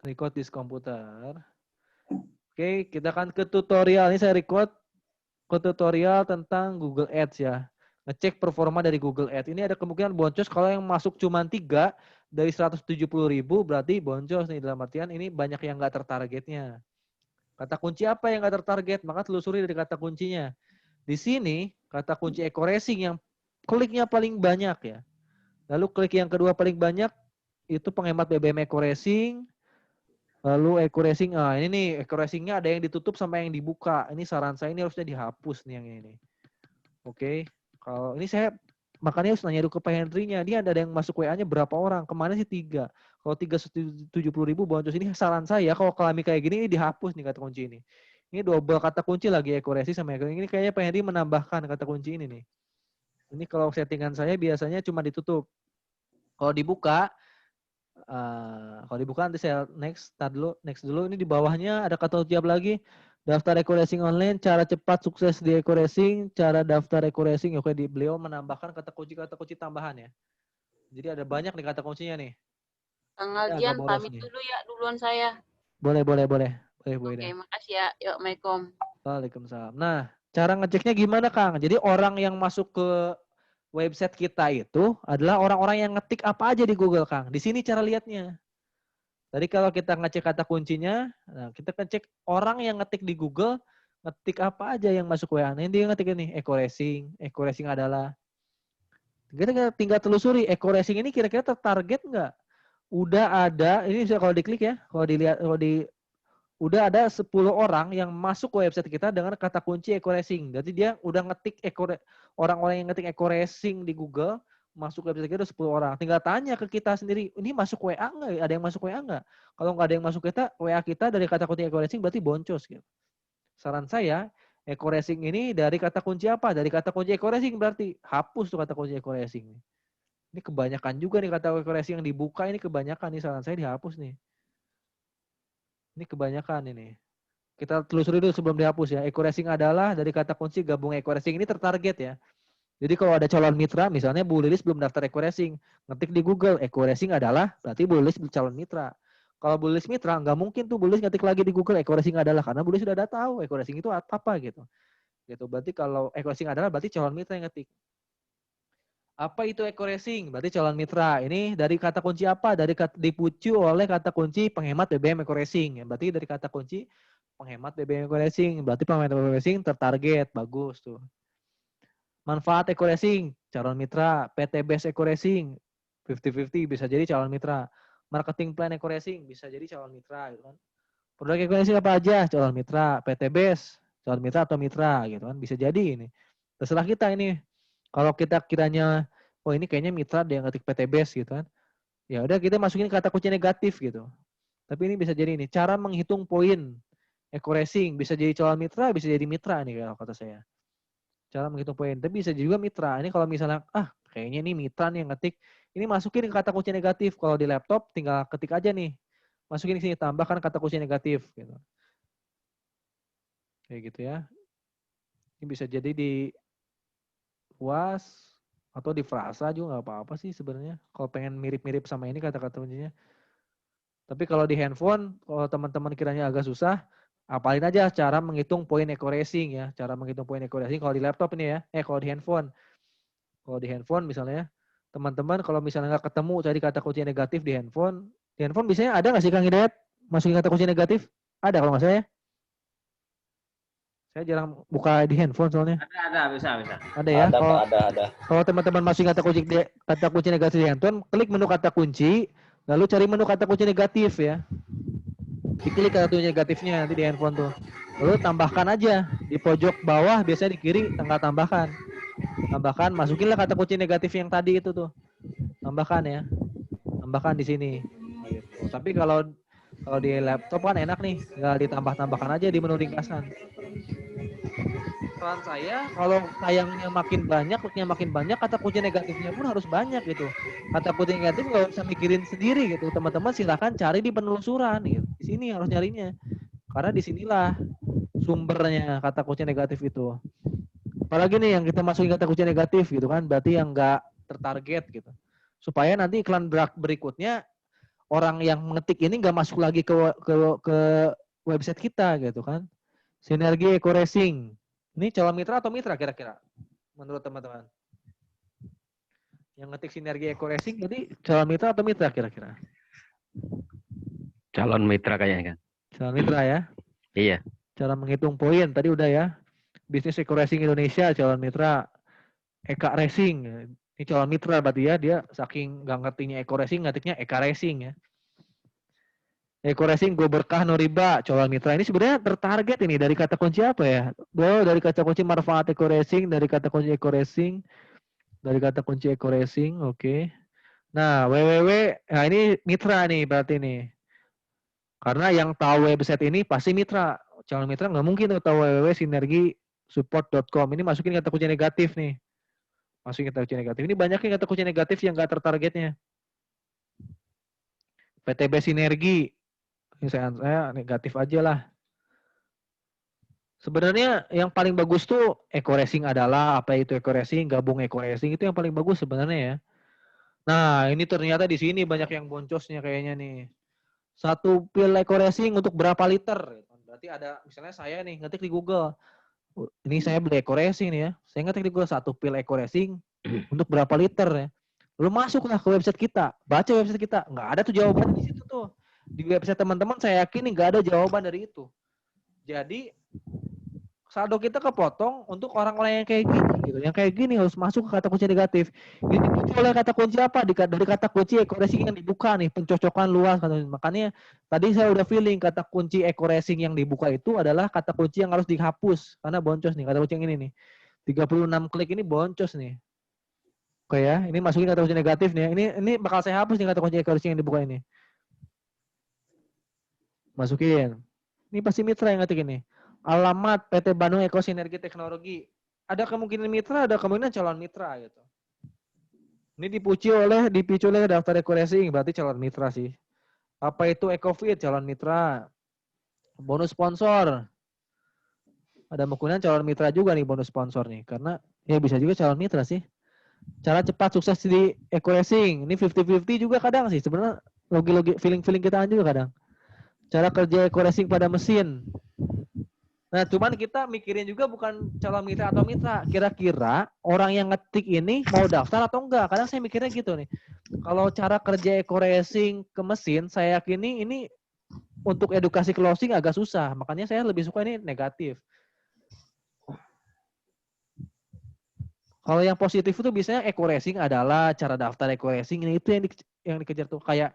Record this komputer. Oke, kita akan ke tutorial. Ini saya record ke tutorial tentang Google Ads ya. Ngecek performa dari Google Ads. Ini ada kemungkinan boncos kalau yang masuk cuma 3 dari 170.000 berarti boncos nih, dalam artian ini banyak yang nggak tertargetnya. Kata kunci apa yang nggak tertarget? Maka telusuri dari kata kuncinya. Di sini kata kunci echo racing yang kliknya paling banyak ya. Lalu klik yang kedua paling banyak itu penghemat BBM echo racing. Lalu echo racing, ini nih echo racingnya ada yang ditutup sama yang dibuka. Ini saran saya ini harusnya dihapus nih yang ini. Oke, kalau ini saya makanya harus nanya dulu ke Pak Henry-nya. Dia ada yang masuk WA-nya berapa orang? Kemarin sih 3. Kalau 370.000 boncos ini saran saya kalau kelami kayak gini ini dihapus nih kata kunci ini. Ini double kata kunci lagi echo racing sama echo. Ini kayaknya Pak Henry menambahkan kata kunci ini nih. Ini kalau settingan saya biasanya cuma ditutup. Kalau dibuka nanti saya next dulu. Ini di bawahnya ada kata ucap lagi. Daftar echo racing online, cara cepat sukses di echo racing, cara daftar echo racing. Oke, beliau menambahkan kata kunci tambahan ya. Jadi ada banyak nih kata kuncinya nih. Kang Ini agak Aldian, boros pamit nih. dulu ya duluan saya. Boleh Bu Oke, Ida. makasih ya. Yuk, Assalamualaikum. Waalaikumsalam. Nah, cara ngeceknya gimana Kang? Jadi orang yang masuk ke website kita itu adalah orang-orang yang ngetik apa aja di Google Kang. Di sini cara lihatnya. Tadi kalau kita ngecek kata kuncinya, nah kita ngecek orang yang ngetik di Google, ngetik apa aja yang masuk WA. Nah, ini dia ngetik ini, echo racing. Echo racing adalah, kita tinggal telusuri, echo racing ini kira-kira tertarget nggak? Udah ada, ini bisa kalau diklik ya, kalau dilihat, udah ada 10 orang yang masuk ke website kita dengan kata kunci echo racing. Jadi dia udah ngetik orang-orang yang ngetik echo racing di Google, masuk ke website kita udah 10 orang. Tinggal tanya ke kita sendiri, ini masuk WA nggak? Ada yang masuk WA nggak? Kalau nggak ada yang masuk WA kita dari kata kunci echo racing berarti boncos gitu. Saran saya, echo racing ini dari kata kunci apa? Dari kata kunci echo racing berarti hapus tuh kata kunci echo racing. Ini kebanyakan juga nih kata echo racing yang dibuka, ini kebanyakan nih, saran saya dihapus nih. Ini kebanyakan ini. Kita telusuri dulu sebelum dihapus ya. Echo racing adalah dari kata kunci gabung echo racing ini tertarget ya. Jadi kalau ada calon mitra, misalnya Bu Lilis belum daftar echo racing, ngetik di Google echo racing adalah berarti Bu Lilis calon mitra. Kalau Bu Lilis mitra, nggak mungkin tuh Bu Lilis ngetik lagi di Google echo racing adalah, karena Bu Lilis sudah ada tahu echo racing itu apa gitu. Gitu. Berarti kalau echo racing adalah berarti calon mitra yang ngetik. Apa itu echo racing? Berarti calon mitra. Ini dari kata kunci apa? Dari dipucu oleh kata kunci penghemat BBM echo racing. Berarti dari kata kunci penghemat BBM echo racing. Berarti penghemat BBM echo racing tertarget. Bagus tuh. Manfaat echo racing, calon mitra. PT Base echo racing, 50-50 bisa jadi calon mitra. Marketing plan echo racing bisa jadi calon mitra gitu kan. Produk echo racing apa aja? Calon mitra. PT Base, calon mitra atau mitra gitu kan. Bisa jadi ini. Terserah kita ini. Kalau kita kiranya, oh ini kayaknya mitra dia ngetik PT Base gitu kan. Ya udah kita masukin kata kunci negatif gitu. Tapi ini bisa jadi ini. Cara menghitung poin echo racing bisa jadi calon mitra, bisa jadi mitra nih kalau kata saya. Cara menghitung poin. Tapi bisa juga mitra. Ini kalau misalnya, kayaknya ini mitra nih yang ngetik. Ini masukin kata kunci negatif. Kalau di laptop tinggal ketik aja nih. Masukin di sini, tambahkan kata kunci negatif. Gitu. Kayak gitu ya. Ini bisa jadi di UAS atau di frasa juga nggak apa-apa sih sebenarnya. Kalau pengen mirip-mirip sama ini kata-kata kuncinya. Tapi kalau di handphone, kalau teman-teman kiranya agak susah, apalin aja cara menghitung poin echo racing ya. Cara menghitung poin echo racing kalau di laptop ini ya. Kalau di handphone. Kalau di handphone misalnya, teman-teman kalau misalnya nggak ketemu cari kata kunci negatif di handphone biasanya ada nggak sih Kang Hidayat? Masukin kata kunci negatif? Ada kalau nggak saya. Saya jarang buka di handphone soalnya. Ada, bisa. Ada ya. Ada Pak, Kalau ada. kalau teman-teman masukin kata kunci negatif di handphone, klik menu kata kunci, lalu cari menu kata kunci negatif ya. Diklik kata kunci negatifnya nanti di handphone tuh. Lalu tambahkan aja di pojok bawah, biasanya di kiri tanggal tambahkan. Tambahkan, masukinlah kata kunci negatif yang tadi itu tuh. Tambahkan ya. Tambahkan di sini. Gitu. Tapi kalau di laptop kan enak nih, tinggal ditambah-tambahkan aja di menu ringkasan. Saran saya, kalau sayangnya makin banyak, kliknya makin banyak, kata kunci negatifnya pun harus banyak gitu. Kata kunci negatif nggak usah mikirin sendiri gitu. Teman-teman silahkan cari di penelusuran gitu. Di sini harus nyarinya. Karena disinilah sumbernya kata kunci negatif itu. Apalagi nih yang kita masukin kata kunci negatif gitu kan, berarti yang nggak tertarget gitu. Supaya nanti iklan berikutnya orang yang mengetik ini nggak masuk lagi ke website kita gitu kan. Sinergi Eco Racing. Ini calon mitra atau mitra kira-kira? Menurut teman-teman. Yang ngetik Sinergi Eco Racing jadi calon mitra atau mitra kira-kira? Calon mitra kayaknya kan. Calon mitra ya. Iya. Cara menghitung poin tadi udah ya. Bisnis Eco Racing Indonesia calon mitra. Eka Racing. Ini calon mitra berarti ya. Dia saking nggak ngertinya Eco Racing, ngetiknya Eka Racing ya. Eco Racing Go Berkah No Riba calon mitra ini sebenarnya tertarget ini dari kata kunci apa ya? Dari kata kunci manfaat Eco Racing, dari kata kunci Eco Racing, dari kata kunci Eco Racing, oke. Nah, nah ini mitra nih berarti nih. Karena yang tahu website ini pasti mitra. Calon mitra nggak mungkin tuh tahu www.sinergisupport.com. Ini masukin kata kunci negatif nih. Masukin kata kunci negatif. Ini banyak kata kunci negatif yang nggak tertargetnya. PTB Sinergi. Ini saya negatif aja lah. Sebenarnya yang paling bagus tuh Eco Racing adalah apa itu Eco Racing, gabung Eco Racing itu yang paling bagus sebenarnya ya. Nah, ini ternyata di sini banyak yang boncosnya kayaknya nih. Satu pil Eco Racing untuk berapa liter? Berarti ada misalnya saya nih ngetik di Google. Ini saya beli Eco Racing nih ya. Saya ngetik di Google satu pil Eco Racing untuk berapa liter ya. Lu masuklah ke website kita, baca website kita, nggak ada tuh jawaban di situ tuh. Di website teman-teman saya yakin nih nggak ada jawaban dari itu. Jadi saldo kita kepotong untuk orang-orang yang kayak gini gitu. Yang kayak gini harus masuk ke kata kunci negatif. Ini dipicu oleh kata kunci apa? Dari kata kunci Eco Racing yang dibuka nih, pencocokan luas. Makanya tadi saya udah feeling kata kunci Eco Racing yang dibuka itu adalah kata kunci yang harus dihapus karena boncos nih kata kunci yang ini nih. 36 klik ini boncos nih. Oke ya, ini masukin kata kunci negatif nih. Ini bakal saya hapus nih kata kunci Eco Racing yang dibuka ini. Masukin. Ini pasti mitra yang ngetik ini. Alamat PT Bandung Eko Sinergi Teknologi. Ada kemungkinan mitra, ada kemungkinan calon mitra gitu. Ini dipicu oleh daftar Eco Racing, berarti calon mitra sih. Apa itu EcoFit, calon mitra. Bonus sponsor. Ada kemungkinan calon mitra juga nih bonus sponsor nih. Karena ya bisa juga calon mitra sih. Cara cepat sukses di Eco Racing. Ini 50-50 juga kadang sih. Sebenarnya logi-logi feeling-feeling kita juga kadang. Cara kerja Eco Racing pada mesin. Nah, cuman kita mikirin juga bukan calon mitra atau mitra. Kira-kira orang yang ngetik ini mau daftar atau enggak. Kadang saya mikirnya gitu nih. Kalau cara kerja Eco Racing ke mesin, saya yakini ini untuk edukasi closing agak susah. Makanya saya lebih suka ini negatif. Kalau yang positif itu biasanya Eco Racing adalah cara daftar Eco Racing. Ini itu yang dikejar tuh. Kayak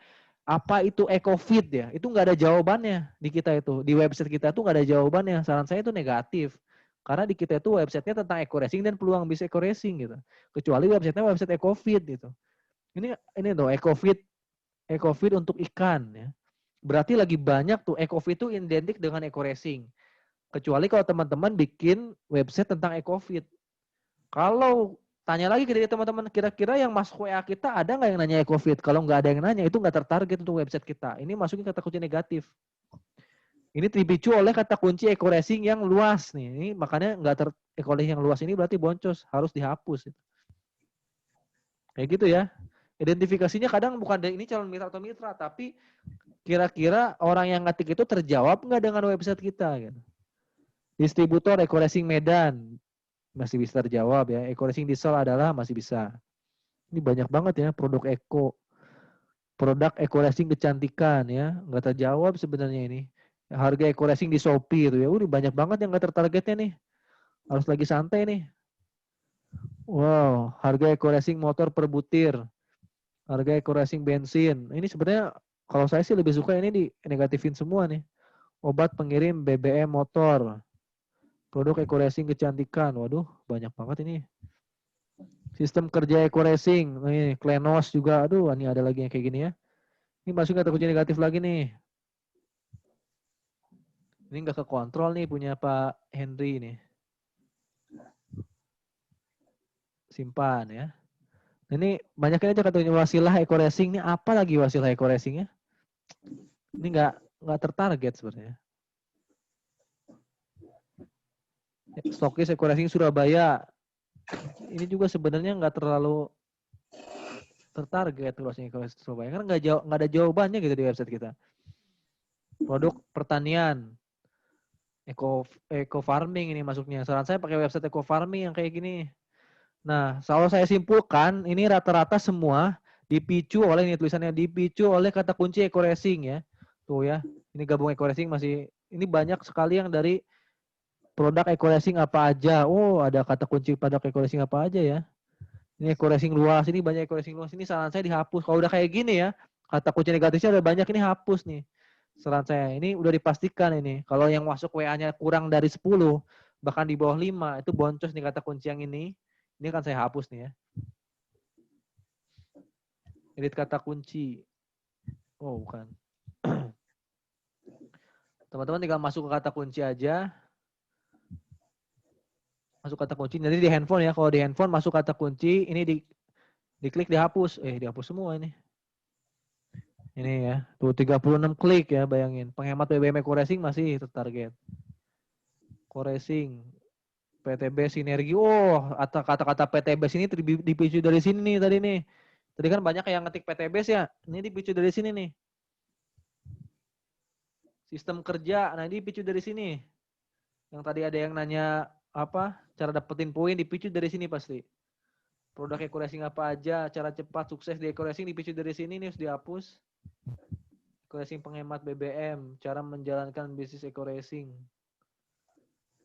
apa itu EcoFit ya? Itu nggak ada jawabannya di kita itu. Di website kita tuh nggak ada jawabannya. Saran saya itu negatif. Karena di kita itu websitenya tentang Eco Racing dan peluang bisnis Eco Racing gitu. Kecuali websitenya website EcoFit gitu. Ini tuh EcoFit untuk ikan ya. Berarti lagi banyak tuh EcoFit itu identik dengan Eco Racing. Kecuali kalau teman-teman bikin website tentang EcoFit. Kalau tanya lagi ke teman-teman, kira-kira yang masuk WA kita ada nggak yang nanya EcoFit? Kalau nggak ada yang nanya, itu nggak tertarget untuk website kita. Ini masukin kata kunci negatif. Ini dipicu oleh kata kunci Eco Racing yang luas nih. Ini makanya nggak Eco Racing yang luas ini berarti boncos, harus dihapus. Kayak gitu ya. Identifikasinya kadang bukan dari ini calon mitra atau mitra, tapi kira-kira orang yang ngetik itu terjawab nggak dengan website kita? Gitu. Distributor Eco Racing Medan masih bisa terjawab ya. Eco Racing Diesel adalah masih bisa. Ini banyak banget ya produk Eco. Produk Eco Racing kecantikan ya, nggak terjawab sebenarnya ini. Harga Eco Racing di Shopee itu ya, udah banyak banget yang nggak tertargetnya nih. Harus lagi santai nih. Wow, harga Eco Racing motor per butir. Harga Eco Racing bensin. Ini sebenarnya kalau saya sih lebih suka ini di negatifin semua nih. Obat pengirim BBM motor. Produk Eco Racing kecantikan. Waduh, banyak banget ini. Sistem kerja Eco Racing. Nih, Klenos juga. Aduh, ini ada lagi yang kayak gini ya. Ini masuk kata kunci negatif lagi nih. Ini nggak kekontrol nih punya Pak Henry nih. Simpan ya. Ini banyaknya aja katanya wasilah Eco Racing. Ini apa lagi wasilah Eco Racing-nya? Ini nggak tertarget sebenarnya. Stokis Eco Racing Surabaya. Ini juga sebenarnya nggak terlalu tertarget luasnya equality Surabaya. Kan nggak ada jawabannya gitu di website kita. Produk pertanian, eco farming ini masuknya. Saran saya pakai website eco farming yang kayak gini. Nah, kalau saya simpulkan, ini rata-rata semua dipicu oleh, ini tulisannya dipicu oleh kata kunci eco racing ya. Tuh ya, ini gabung eco racing masih, ini banyak sekali yang dari produk eco racing apa aja. Oh, ada kata kunci produk eco racing apa aja ya. Ini eco racing luas, ini banyak eco racing luas. Ini saran saya dihapus. Kalau udah kayak gini ya, kata kunci negatifnya udah banyak, ini hapus nih. Saran saya, ini udah dipastikan ini. Kalau yang masuk WA-nya kurang dari 10, bahkan di bawah 5, itu boncos nih kata kunci yang ini. Ini kan saya hapus nih ya. Edit kata kunci. Oh, bukan. Teman-teman tinggal masuk ke kata kunci aja. Masuk kata kunci. Nanti di handphone ya. Kalau di handphone masuk kata kunci, ini diklik dihapus. Dihapus semua ini. Ini ya. Tuh 36 klik ya, bayangin. Penghemat BBM Eco Racing masih tertarget. Eco Racing. PTB Sinergi. Oh, kata-kata PTB sini dipicu dari sini nih tadi nih. Tadi kan banyak yang ngetik PTB ya. Ini dipicu dari sini nih. Sistem kerja. Nah, ini dipicu dari sini. Yang tadi ada yang nanya apa? Cara dapetin poin dipicu dari sini pasti. Produk eco racing apa aja, cara cepat sukses di eco racing dipicu dari sini nih, harus dihapus. Eco racing penghemat BBM, cara menjalankan bisnis eco racing.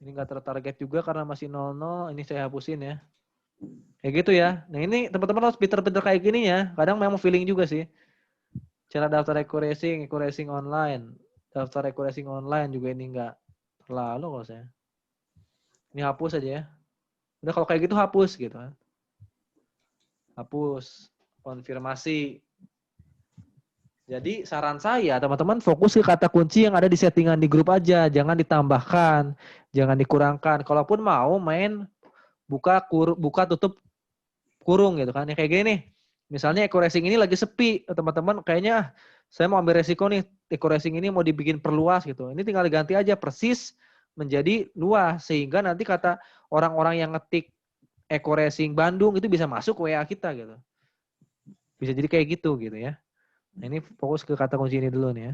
Ini enggak tertarget juga karena masih 00, ini saya hapusin ya. Kayak gitu ya. Nah, ini teman-teman harus pinter-pinter kayak gini ya. Kadang memang feeling juga sih. Cara daftar eco racing online. Daftar eco racing online juga ini enggak terlalu kalau saya. Ini hapus aja ya. Udah kalau kayak gitu hapus gitu kan. Hapus. Konfirmasi. Jadi saran saya teman-teman fokus ke kata kunci yang ada di settingan di grup aja. Jangan ditambahkan. Jangan dikurangkan. Kalaupun mau main buka tutup kurung gitu kan. Ya kayak gini nih. Misalnya eco racing ini lagi sepi. Teman-teman kayaknya saya mau ambil resiko nih. Eco racing ini mau dibikin perluas gitu. Ini tinggal diganti aja persis menjadi luas. Sehingga nanti kata orang-orang yang ngetik eco racing Bandung itu bisa masuk WA kita gitu. Bisa jadi kayak gitu ya. Nah, ini fokus ke kata kunci ini dulu nih ya.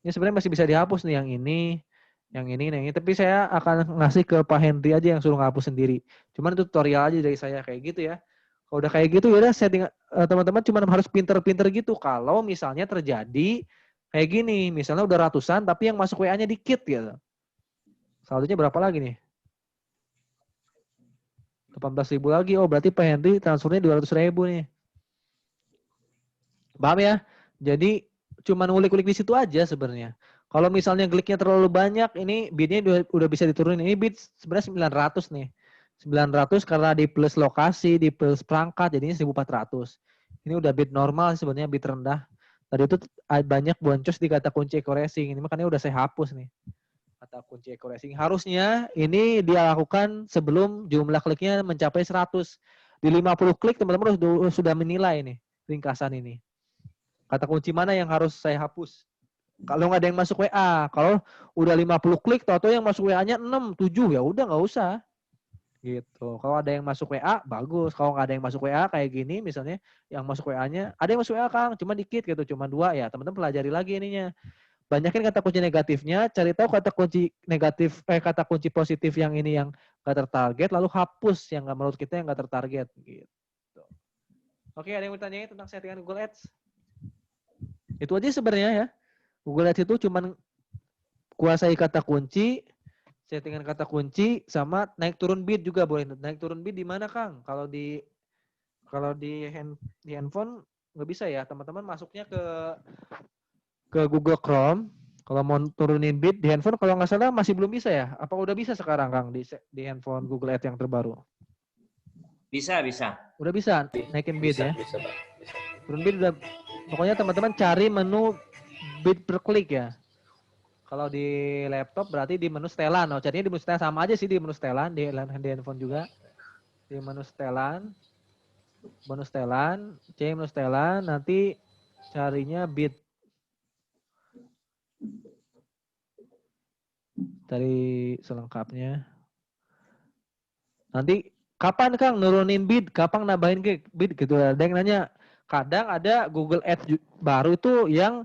Ini sebenarnya masih bisa dihapus nih yang ini. Tapi saya akan ngasih ke Pak Henry aja yang suruh ngapus sendiri. Cuman itu tutorial aja dari saya kayak gitu ya. Kalau udah kayak gitu ya udah setting teman-teman cuma harus pinter-pinter gitu. Kalau misalnya terjadi kayak gini, misalnya udah ratusan tapi yang masuk WA-nya dikit gitu. Saldonya berapa lagi nih? 18.000 lagi. Oh, berarti Pak Henry transfernya 200.000 nih. Paham ya? Jadi cuman ngulik-ngulik di situ aja sebenarnya. Kalau misalnya kliknya terlalu banyak, ini bidnya udah bisa diturunin. Ini bid sebenarnya 900 nih. 900 karena di plus lokasi, di plus perangkat, jadinya 1400. Ini udah bid normal sebenarnya, bid rendah. Tadi itu banyak boncos di kata kunci eco racing. Ini makanya udah saya hapus nih. Kata kunci eco racing. Harusnya ini dia lakukan sebelum jumlah kliknya mencapai 100. Di 50 klik teman-teman sudah menilai nih ringkasan ini. Kata kunci mana yang harus saya hapus? Kalau nggak ada yang masuk WA, kalau udah 50 klik, atau yang masuk WA-nya 6, 7, ya udah nggak usah. Gitu. Kalau ada yang masuk WA, bagus. Kalau nggak ada yang masuk WA kayak gini, misalnya yang masuk WA-nya, ada yang masuk WA Kang, cuma dikit gitu, cuma 2 ya. Teman-teman pelajari lagi ininya. Banyakin kata kunci negatifnya, cari tahu kata kunci negatif, kata kunci positif yang ini yang nggak tertarget, lalu hapus yang nggak menurut kita yang nggak tertarget. Gitu. Oke, ada yang bertanya tentang settingan Google Ads? Itu aja sebenarnya ya. Google Ads itu cuman kuasai kata kunci, settingan kata kunci, sama naik turun bid juga boleh. Naik turun bid di mana Kang? Kalau di handphone nggak bisa ya. Teman-teman masuknya ke Google Chrome. Kalau mau turunin bid di handphone, kalau nggak salah masih belum bisa ya. Apa udah bisa sekarang Kang di handphone Google Ads yang terbaru? Bisa. Udah bisa naikin bid ya. Bisa, Pak. Turun bid udah. Pokoknya teman-teman cari menu bid per klik ya. Kalau di laptop berarti di menu setelan. Oh, carinya di menu setelan, sama aja sih di menu setelan, di handphone juga. Di menu setelan, menu setelan, nanti carinya bid. Cari selengkapnya. Nanti kapan Kang nurunin bid, kapan nambahin bid gitu. Ada yang nanya, Kadang ada Google Ads baru itu yang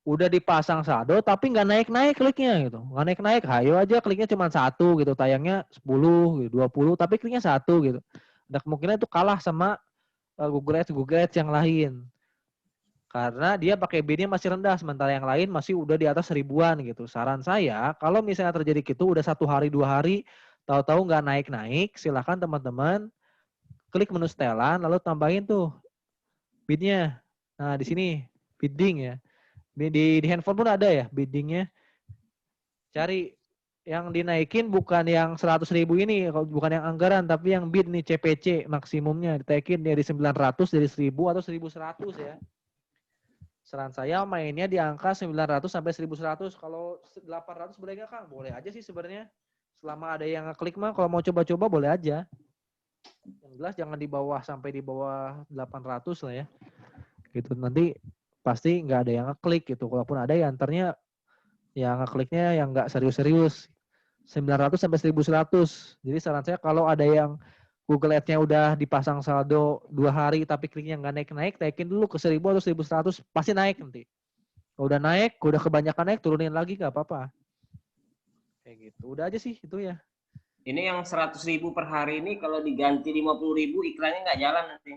udah dipasang saldo tapi nggak naik-naik kliknya gitu. Nggak naik-naik, hayo aja kliknya cuma 1 gitu, tayangnya 10, gitu, 20, tapi kliknya 1 gitu. Ada kemungkinan itu kalah sama Google Ads yang lain. Karena dia pakai bidnya masih rendah, sementara yang lain masih udah di atas 1000-an gitu. Saran saya, kalau misalnya terjadi gitu, udah 1 hari, 2 hari, tahu-tahu nggak naik-naik, silakan teman-teman klik menu setelan, lalu tambahin tuh bidnya. Nah, di sini bidding ya. Di handphone pun ada ya biddingnya. Cari yang dinaikin bukan yang 100.000 ini, bukan yang anggaran, tapi yang bid nih CPC maksimumnya ditaikin dari 900, dari 1000 atau 1100 ya. Saran saya mainnya di angka 900 sampai 1100. Kalau 800 boleh nggak Kang? Boleh aja sih sebenarnya. Selama ada yang ngeklik mah, kalau mau coba-coba boleh aja. Yang jelas jangan di bawah, sampai di bawah 800 lah ya. Gitu, nanti pasti nggak ada yang ngeklik gitu. Kalaupun ada ya antarnya yang ngekliknya yang nggak serius-serius. 900 sampai 1100. Jadi saran saya kalau ada yang Google Ads-nya udah dipasang saldo 2 hari tapi kliknya nggak naik-naik, naikin dulu ke 1000 atau 1100, pasti naik nanti. Kalau udah naik, udah kebanyakan naik, turunin lagi nggak apa-apa. Kayak gitu. Udah aja sih itu ya. Ini yang 100.000 per hari ini kalau diganti 50.000 iklannya nggak jalan nanti.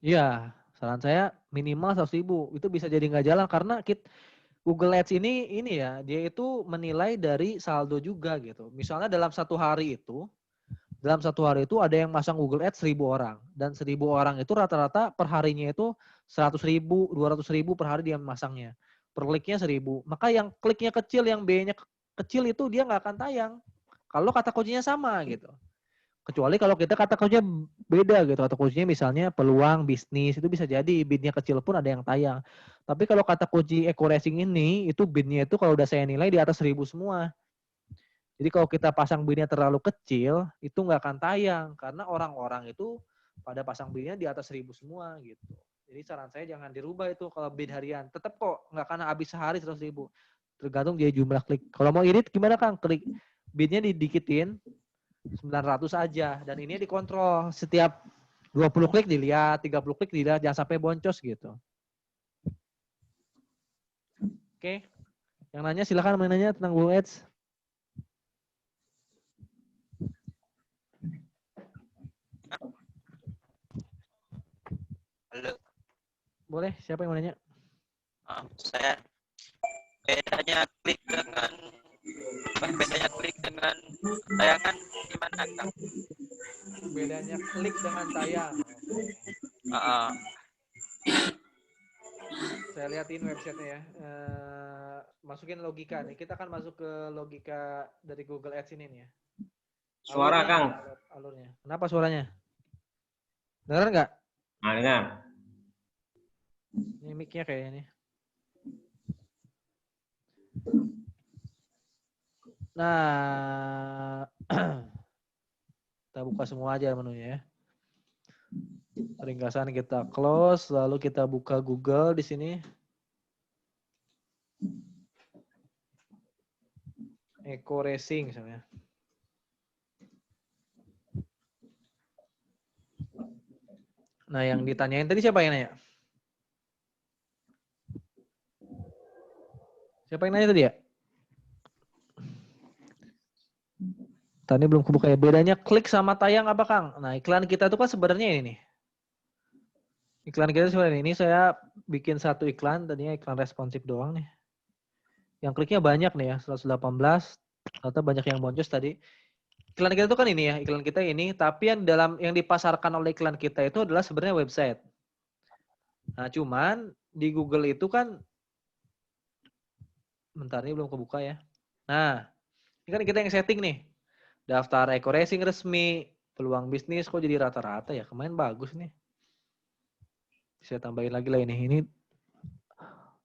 Iya, saran saya minimal 100.000. Itu bisa jadi nggak jalan karena Google Ads ini ya, dia itu menilai dari saldo juga gitu. Misalnya dalam satu hari itu ada yang masang Google Ads 1000 orang. Dan 1000 orang itu rata-rata per harinya itu 100.000, 200.000 per hari dia masangnya. Per kliknya 1000. Maka yang kliknya kecil, yang B-nya kecil itu dia nggak akan tayang. Kalau kata kuncinya sama gitu. Kecuali kalau kita kata kuncinya beda gitu. Kata kuncinya misalnya peluang bisnis, itu bisa jadi bidnya kecil pun ada yang tayang. Tapi kalau kata kunci Eco Racing ini, itu bidnya itu kalau udah saya nilai di atas 1000 semua. Jadi kalau kita pasang bidnya terlalu kecil, itu nggak akan tayang. Karena orang-orang itu pada pasang bidnya di atas 1000 semua gitu. Jadi saran saya jangan dirubah itu kalau bid harian. Tetap kok, nggak akan habis sehari 100.000. Tergantung dia jumlah klik. Kalau mau irit gimana Kang? Klik bidnya didikitin 900 aja. Dan ini dikontrol. Setiap 20 klik dilihat, 30 klik dilihat. Jangan sampai boncos gitu. Oke. Yang nanya silakan menanya tentang Google Ads. Halo, Boleh, siapa yang mau nanya? saya bedanya klik dengan tayangan gimana Kang? Bedanya klik dengan tayang. Saya liatin websitenya ya. Masukin logika nih. Kita akan masuk ke logika dari Google Ads ini nih ya. Suara Kang. Alurnya. Kenapa suaranya? Dengar nggak? Nah, dengar. Ini mic-nya kayaknya nih. Nah, kita buka semua aja menunya ya. Ringkasan kita close, lalu kita buka Google di sini. Eco Racing misalnya. Nah, yang ditanyain tadi siapa yang nanya? Siapa yang nanya tadi ya? Tadi belum kebuka ya. Bedanya klik sama tayang apa Kang? Nah, iklan kita itu kan sebenarnya ini nih. Iklan kita sebenarnya ini saya bikin satu iklan, tadinya iklan responsif doang nih. Yang kliknya banyak nih ya, 118. Ternyata banyak yang boncos tadi. Iklan kita itu kan ini ya, iklan kita ini, tapi yang dipasarkan oleh iklan kita itu adalah sebenarnya website. Nah, cuman di Google itu kan bentar ini belum kebuka ya. Nah, ini kan kita yang setting nih. Daftar Eco Racing resmi, peluang bisnis kok jadi rata-rata ya. Kemarin bagus nih. Saya tambahin lagi lah ini. Ini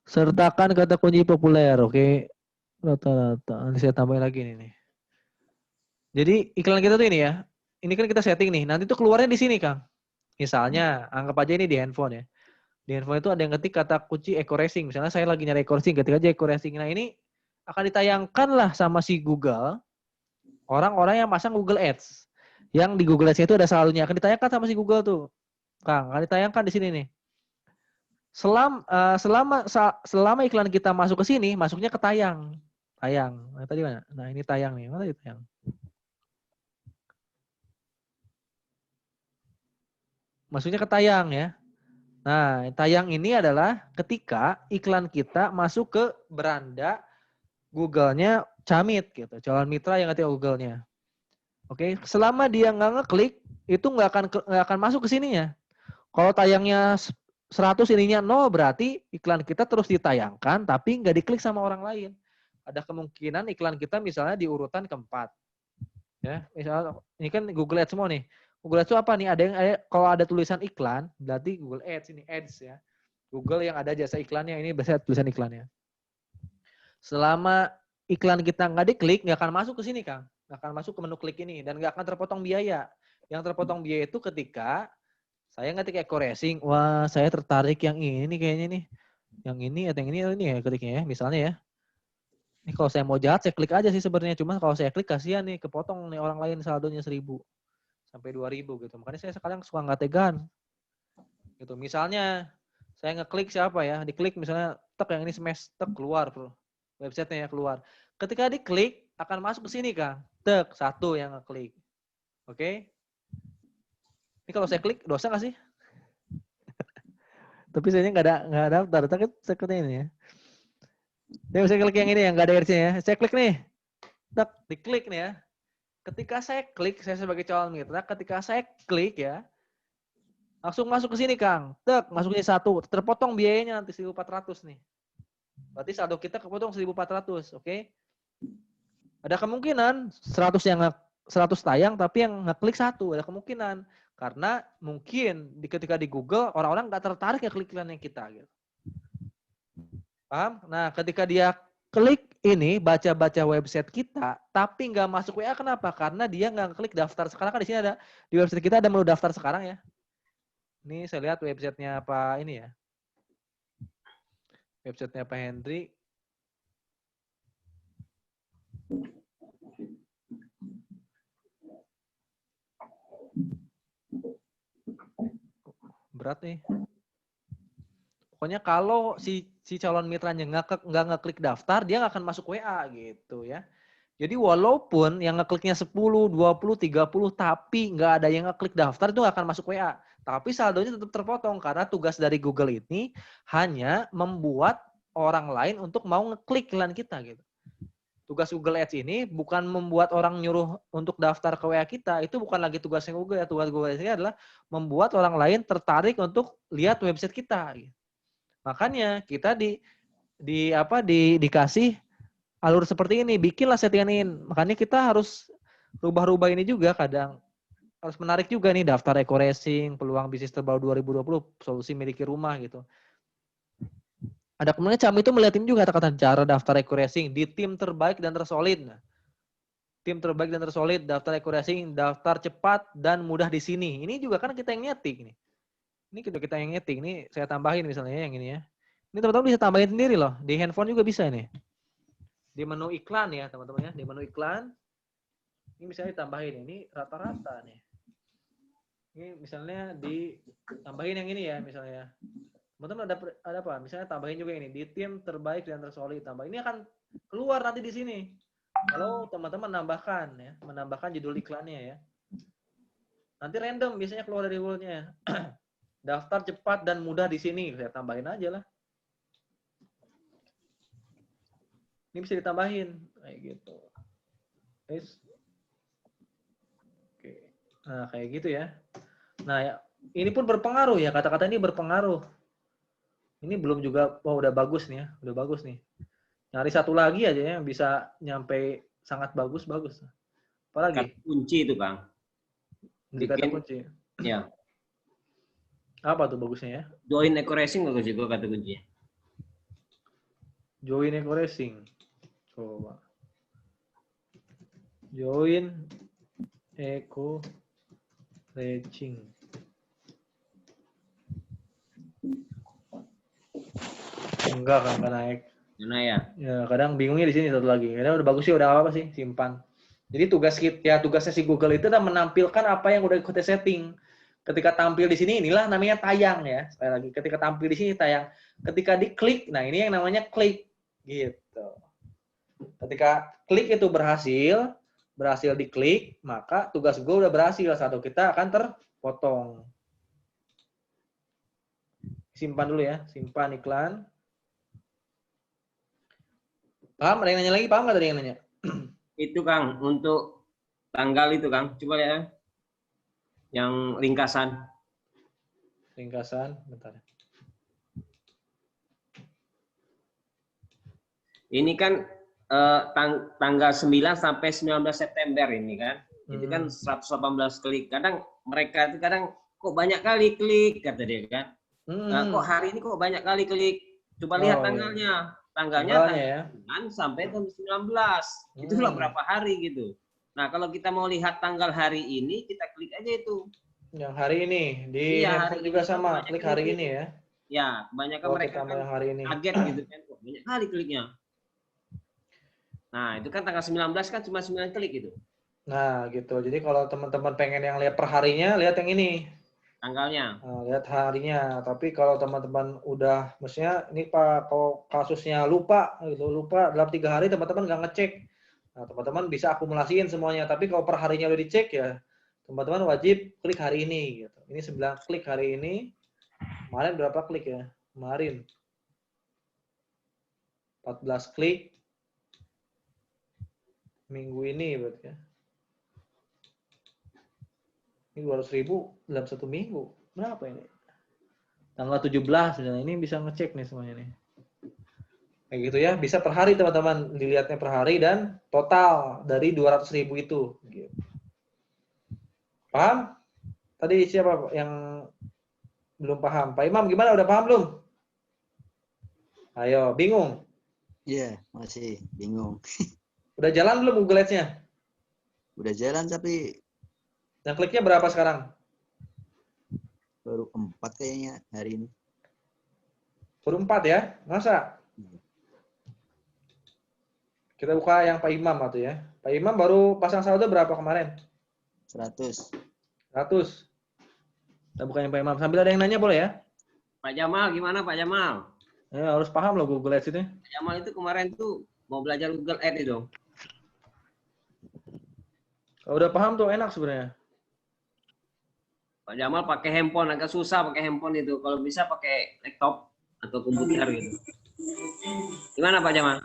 sertakan kata kunci populer, oke. Rata-rata. Nanti saya tambahin lagi nih. Jadi iklan kita tuh ini ya. Ini kan kita setting nih. Nanti tuh keluarnya di sini, Kang. Misalnya, anggap aja ini di handphone ya. Di handphone itu ada yang ketik kata kunci Eco Racing. Misalnya saya lagi nyari Eco Racing, ketik aja Eco Racing. Nah ini akan ditayangkan lah sama si Google. Orang-orang yang pasang Google Ads. Yang di Google Ads itu ada saldonya. Akan ditayangkan sama si Google tuh. Kang, akan ditayangkan di sini nih. selama iklan kita masuk ke sini, masuknya ke tayang. Tayang. Nah, tadi mana? Nah, ini tayang nih. Mana tadi tayang? Masuknya ke tayang ya. Nah, tayang ini adalah ketika iklan kita masuk ke beranda Google-nya Camit gitu, calon mitra yang ngetik Google-nya. Oke, selama dia nggak ngeklik, itu nggak akan masuk ke sininya. Kalau tayangnya 100 ininya 0, berarti iklan kita terus ditayangkan, tapi nggak diklik sama orang lain. Ada kemungkinan iklan kita misalnya di urutan keempat. Ya, misalnya ini kan Google Ads semua nih. Google Ads itu apa nih? Kalau ada tulisan iklan, berarti Google Ads ini Ads ya. Google yang ada jasa iklannya, ini biasanya tulisan iklannya. Selama iklan kita nggak diklik, nggak akan masuk ke sini, Kang. Nggak akan masuk ke menu klik ini dan nggak akan terpotong biaya. Yang terpotong biaya itu ketika saya ngetik eco racing, wah saya tertarik yang ini kayaknya nih, yang ini atau yang ini ya ketiknya ya, misalnya ya. Ini kalau saya mau jahat saya klik aja sih sebenarnya, cuma kalau saya klik kasihan nih, kepotong nih orang lain saldonya 1.000 sampai 2.000 gitu. Makanya saya sekarang suka nggak tegan. Gitu. Misalnya saya ngeklik siapa ya, diklik misalnya tek yang ini smash, tek keluar bro. Websitenya keluar. Ketika diklik akan masuk ke sini Kang. Tek satu yang ngeklik. Oke? Ini kalau saya klik dosa nggak sih? Tapi saya nggak daftar, tapi saya klik ini ya. Saya klik yang ini yang nggak ada garisnya ya. Saya klik nih. Tek, diklik nih ya. Ketika saya klik, saya sebagai calon mitra, ketika saya klik ya, langsung masuk ke sini Kang. Tek, masuknya satu. Terpotong biayanya nanti 1.400 nih. Berarti saldo kita kepotong 1.400, oke? Ada kemungkinan 100 tayang tapi yang ngeklik satu, ada kemungkinan. Karena mungkin ketika di Google orang-orang nggak tertarik ya klik iklan yang kita gitu. Paham? Nah, ketika dia klik ini baca-baca website kita tapi nggak masuk WA, kenapa? Karena dia nggak klik daftar sekarang. Kan di sini ada di website kita ada menu daftar sekarang ya. Ini saya lihat websitenya apa ini ya. Websitenya Pak Hendri. Berat nih. Pokoknya kalau si calon mitranya nggak ngeklik daftar, dia nggak akan masuk WA gitu ya. Jadi walaupun yang ngekliknya 10, 20, 30, tapi nggak ada yang ngeklik daftar, itu nggak akan masuk WA. Tapi saldonya tetap terpotong karena tugas dari Google ini hanya membuat orang lain untuk mau ngeklik iklan kita gitu. Tugas Google Ads ini bukan membuat orang nyuruh untuk daftar ke WA kita, itu bukan lagi tugasnya Google ya. Tugas Google Ads ini adalah membuat orang lain tertarik untuk lihat website kita. Gitu. Makanya kita dikasih alur seperti ini, bikinlah settingan ini. Makanya kita harus rubah-rubah ini juga kadang. Harus menarik juga nih daftar eco racing, peluang bisnis terbaru 2020, solusi miliki rumah gitu. Ada kemudian Cam itu melihat ini juga kata-kata cara daftar eco racing di tim terbaik dan tersolid. Nah, tim terbaik dan tersolid, daftar eco racing, daftar cepat dan mudah di sini. Ini juga kan kita yang nyetik nih. Ini kita yang nyetik. Ini saya tambahin misalnya yang ini ya. Ini teman-teman bisa tambahin sendiri loh. Di handphone juga bisa ini. Di menu iklan ya teman-teman ya. Di menu iklan. Ini misalnya ditambahin. Ini rata-rata nih. Ini misalnya ditambahin yang ini ya misalnya. Teman-teman ada apa? Misalnya tambahin juga ini di tim terbaik dan tersolid tambah. Ini akan keluar nanti di sini. Kalau teman-teman menambahkan judul iklannya ya. Nanti random biasanya keluar dari Google-nya. Daftar cepat dan mudah di sini. Saya tambahin aja lah. Ini bisa ditambahin kayak gitu. Guys. Oke. Nah, kayak gitu ya. Nah, ya, ini pun berpengaruh ya. Kata-kata ini berpengaruh. Ini belum juga, wah udah bagus nih ya. Udah bagus nih. Nyari satu lagi aja yang bisa nyampe sangat bagus. Apalagi? Kata kunci itu, Kang. Di kata kunci. Ya. Apa tuh bagusnya ya? Join eco racing bagus juga kata kuncinya. Join eco racing. Coba. Join eco racing. Enggak kan naik. Mana ya? Ya, kadang bingungnya di sini satu lagi. Kadang udah bagus sih, udah apa sih, simpan. Jadi tugasnya si Google itu adalah menampilkan apa yang udah kita setting. Ketika tampil di sini, inilah namanya tayang ya. Sekali lagi, ketika tampil di sini tayang. Ketika diklik, nah ini yang namanya klik. Gitu. Ketika klik itu berhasil diklik, maka tugas gue udah berhasil. Satu, kita akan terpotong. Simpan dulu ya, simpan iklan. Paham? Ada yang nanya lagi? Paham nggak tadi yang nanya? Itu Kang, untuk tanggal itu Kang, coba lihat ya. Yang ringkasan. Ringkasan, bentar. Ini kan tanggal 9 sampai 19 September ini kan. Itu kan 118 klik. Kadang mereka itu kadang kok banyak kali klik kata dia kan. Kok hari ini kok banyak kali klik. Coba lihat tanggalnya. Tanggalnya ya. 9 sampai tanggal 19. Itulah berapa hari gitu. Nah, kalau kita mau lihat tanggal hari ini, kita klik aja itu. Yang hari ini di handphone juga sama, klik hari ini ya. Ya, kebanyakan mereka kan hari ini. kaget gitu kan. Kok banyak kali kliknya. Nah, itu kan tanggal 19 kan cuma 9 klik gitu. Nah, gitu. Jadi kalau teman-teman pengen yang lihat per harinya, lihat yang ini. Tanggalnya. Nah, lihat harinya. Tapi kalau teman-teman udah, maksudnya ini Pak, kalau kasusnya lupa dalam 3 hari teman-teman nggak ngecek. Nah, teman-teman bisa akumulasiin semuanya. Tapi kalau per harinya udah dicek ya, teman-teman wajib klik hari ini. Gitu. Ini 9 klik hari ini. Kemarin berapa klik ya? Kemarin 14 klik. Minggu ini berarti ya. Ini 200.000 dalam 1 minggu. Berapa ini? Tanggal 17 misalnya. Ini bisa ngecek nih semuanya nih. Kayak gitu ya. Bisa per hari teman-teman. Dilihatnya per hari dan total dari 200.000 itu. Gitu. Paham? Tadi siapa yang belum paham? Pak Imam gimana? Udah paham belum? Ayo, bingung? Iya, masih bingung. Udah jalan belum Google Ads-nya? Udah jalan tapi Yang kliknya berapa sekarang? baru 4 kayaknya hari ini. Baru 4 ya? Masa? Kita buka yang Pak Imam atau ya. Pak Imam baru pasang saldo berapa kemarin? 100. 100. Kita buka yang Pak Imam. Sambil ada yang nanya boleh ya? Pak Jamal, gimana Pak Jamal? Ya, harus paham loh Google Ads itu. Pak Jamal itu kemarin tuh mau belajar Google Ads itu. Kalau udah paham tuh enak sebenarnya. Pak Jamal pakai handphone, agak susah pakai handphone itu. Kalau bisa pakai laptop atau komputer gitu. Gimana Pak Jamal?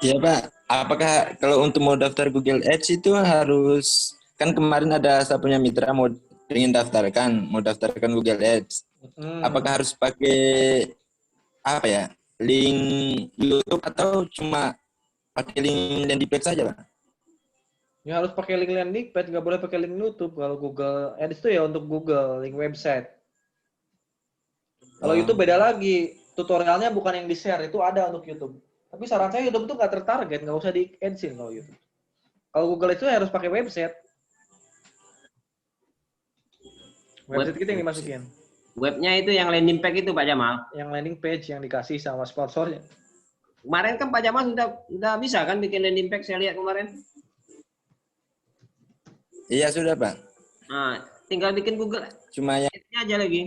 Ya Pak, apakah kalau untuk mau daftar Google Ads itu harus, kan kemarin ada saya punya mitra mau ingin daftarkan Google Ads. Apakah harus pakai apa ya, link YouTube atau cuma pakai link landing page saja Pak? Ya harus pakai link landing page, nggak boleh pakai link YouTube. Kalau Google Ads itu ya untuk Google, link website. Kalau YouTube beda lagi, tutorialnya bukan yang di-share, itu ada untuk YouTube. Tapi saran saya YouTube itu nggak tertarget, nggak usah di-adsin kalau YouTube. Kalau Google itu harus pakai website. Website kita yang dimasukin. Webnya itu yang landing page itu Pak Jamal. Yang landing page yang dikasih sama sponsornya. Kemarin kan Pak Jamal sudah bisa kan bikin landing page, saya lihat kemarin. Iya sudah Pak. Nah, tinggal bikin Google Cuma yang Ads-nya aja lagi.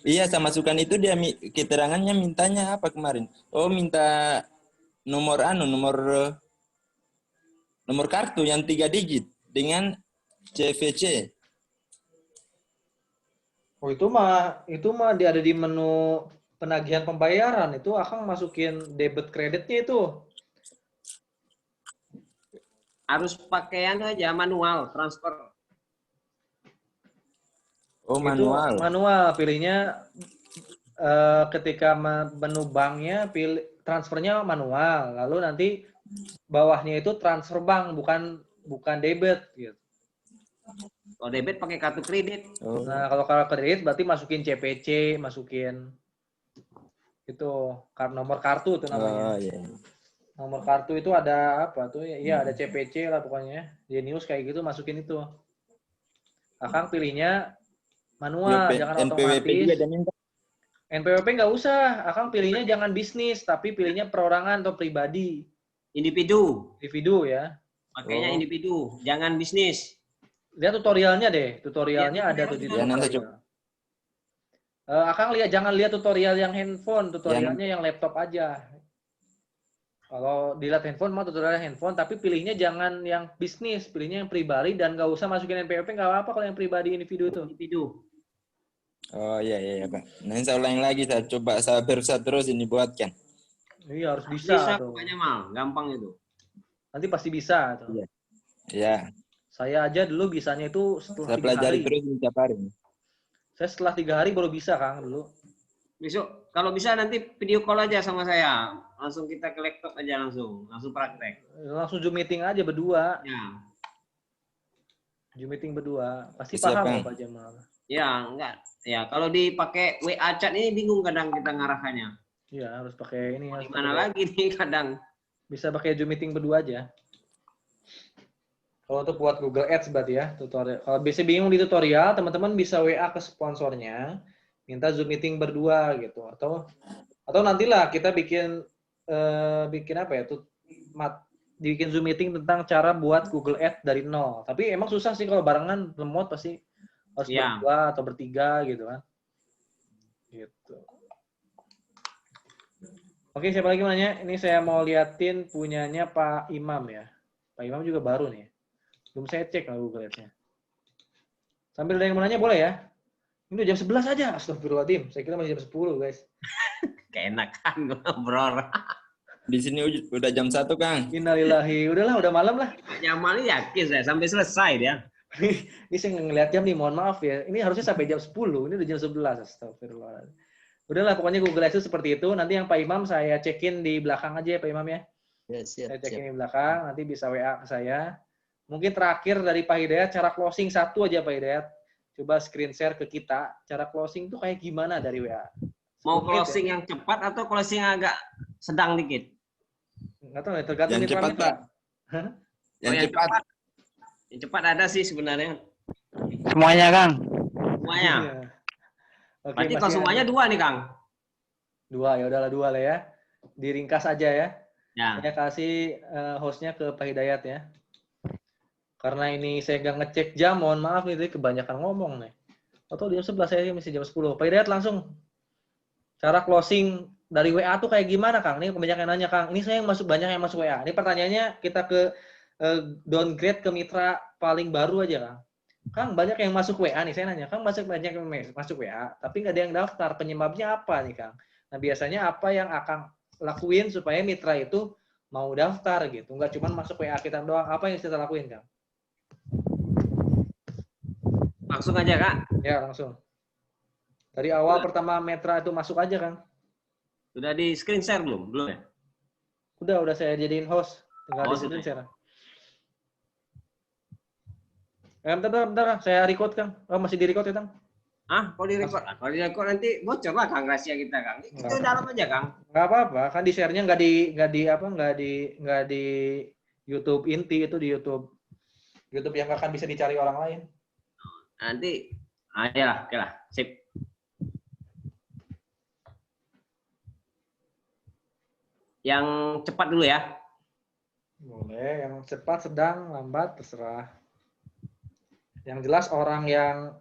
iya saya masukkan itu dia keterangannya mintanya apa kemarin? Oh minta nomor kartu yang 3 digit dengan CVC. Oh itu mah dia ada di menu penagihan pembayaran itu Akang masukin debit kreditnya itu. Harus pakaian aja manual transfer. Oh manual. Itu manual, pilihnya ketika menu banknya pilih transfernya manual, lalu nanti bawahnya itu transfer bank bukan debit gitu. Kalau debit pakai kartu kredit. Oh. Nah, kalau kartu kredit berarti masukin CPC, masukin itu nomor kartu itu namanya. Oh iya. Nomor kartu itu ada apa tuh? Iya, ada CPC lah pokoknya. Genius kayak gitu masukin itu. Akang pilihnya manual, jangan NPWP otomatis. juga dia minta. NPWP nggak usah. Akang pilihnya jangan bisnis, tapi pilihnya perorangan atau pribadi. Individu. Individu ya. Pakainya Oh. individu, jangan bisnis. Lihat tutorialnya deh. Tutorialnya Iya, ada tuh di tutorial. Ya, nanti tutorial. Akang jangan lihat tutorial yang handphone, tutorialnya Yang- yang laptop aja. Kalau dilihat handphone mah tutorial handphone, tapi pilihnya jangan yang bisnis, pilihnya yang pribadi dan nggak usah masukin NPWP, nggak apa-apa kalau yang pribadi individu itu. Individu. Oh iya iya Pak. Nanti saya ulangi lagi, saya coba saya berusaha terus ini buatkan. Iya harus Bisa bisa tuh. pokoknya mal, gampang itu. Nanti pasti bisa tuh. Iya. Ya, Saya aja dulu bisanya itu setelah saya 3 pelajari hari. terus ini tiap hari. Saya setelah 3 hari baru bisa Kang dulu. Besok kalau bisa nanti video call aja sama saya. Langsung kita ke laptop aja langsung praktek. Langsung Zoom meeting aja berdua. Ya. Zoom meeting berdua. Pasti Siap, paham Kang. kok Pak Jamal. Ya, enggak. Ya, kalau dipakai WA chat ini bingung kadang kita ngarahkannya. Iya, harus pakai ini. Mau Harus Gimana pakai- lagi nih kadang. Bisa pakai Zoom meeting berdua aja. Kalau untuk buat Google Ads berarti ya, tutorial. Kalau bisa bingung di tutorial, teman-teman bisa WA ke sponsornya, minta Zoom meeting berdua gitu. Atau nantilah kita bikin apa ya? Dibikin Zoom meeting tentang cara buat Google Ads dari nol. Tapi emang susah sih kalau barengan lemot pasti harus Iya. berdua atau bertiga gitu kan. Gitu. Oke, siapa lagi mau nanya? Ini saya mau liatin punyanya Pak Imam ya. Pak Imam juga baru nih. Belum saya cek lah Google Ads-nya. Sambil ada yang mau nanya boleh ya? Ini udah jam 11 aja. Astagfirullahaladzim. Saya kira masih jam 10 guys. Keenakan ngobrol. Di sini udah jam 1 Kang. Innalillahi. Udahlah, udah malam lah. Pak Jamal ini yakin saya sampai selesai dia. Ini saya ngeliat jam nih, mohon maaf ya. Ini harusnya sampai jam 10. Ini udah jam 11. Astagfirullahaladzim. Udahlah, pokoknya Google Ads itu seperti itu. Nanti yang Pak Imam saya cekin di belakang aja ya Pak Imam ya. Ya, siap, Saya cekin siap. di belakang, nanti bisa WA ke saya. Mungkin terakhir dari Pak Hidayat, cara closing satu aja Pak Hidayat. Coba screen share ke kita. Cara closing tuh kayak gimana dari WA? Mau 10 menit closing yang cepat atau closing yang agak sedang dikit? Nggak tahu ya, tergantung Yang cepat mitra-mitra. Pak. Oh, Yang cepat. Yang cepat ada sih sebenarnya. Semuanya, Kang. Semuanya. Iya. Oke, Berarti masih kalau semuanya ada. 2 nih, Kang. 2, ya udahlah 2 lah ya. Diringkas aja ya. Ya. Saya kasih hostnya ke Pak Hidayat ya. Karena ini saya nggak ngecek jam, mohon maaf nih, tadi kebanyakan ngomong nih. Atau jam 11, saya masih jam 10. Pak Hidayat langsung. Cara closing dari WA tuh kayak gimana, Kang? Ini kebanyakan yang nanya, Kang. Ini saya yang banyak yang masuk WA. Ini pertanyaannya kita ke downgrade ke mitra paling baru aja, Kang. Kang, banyak yang masuk WA nih, saya nanya. Kang, banyak yang masuk WA, tapi nggak ada yang daftar. Penyebabnya apa nih, Kang? Nah, biasanya apa yang akan lakuin supaya mitra itu mau daftar gitu? Nggak cuma masuk WA kita doang. Apa yang kita lakuin, Kang? Langsung aja, Kak. Ya, langsung. Dari awal pertama mitra itu masuk aja, Kang. Sudah di screen share belum? Belum ya? Udah saya jadiin host. Tinggal di Host screen udah. share. Bentar, saya record, Kang. Oh, masih di record ya, Kang? Ah, kalau di record, kalau di record nanti bocor lah Kang rahasia kita, Kang. Itu dalam aja, Kang. Nggak apa-apa, kan di share-nya nggak di YouTube inti, itu di YouTube yang nggak akan bisa dicari orang lain. Nanti, ayolah, oke lah, sip. Yang cepat dulu ya. Boleh, yang cepat, sedang, lambat, terserah. Yang jelas orang yang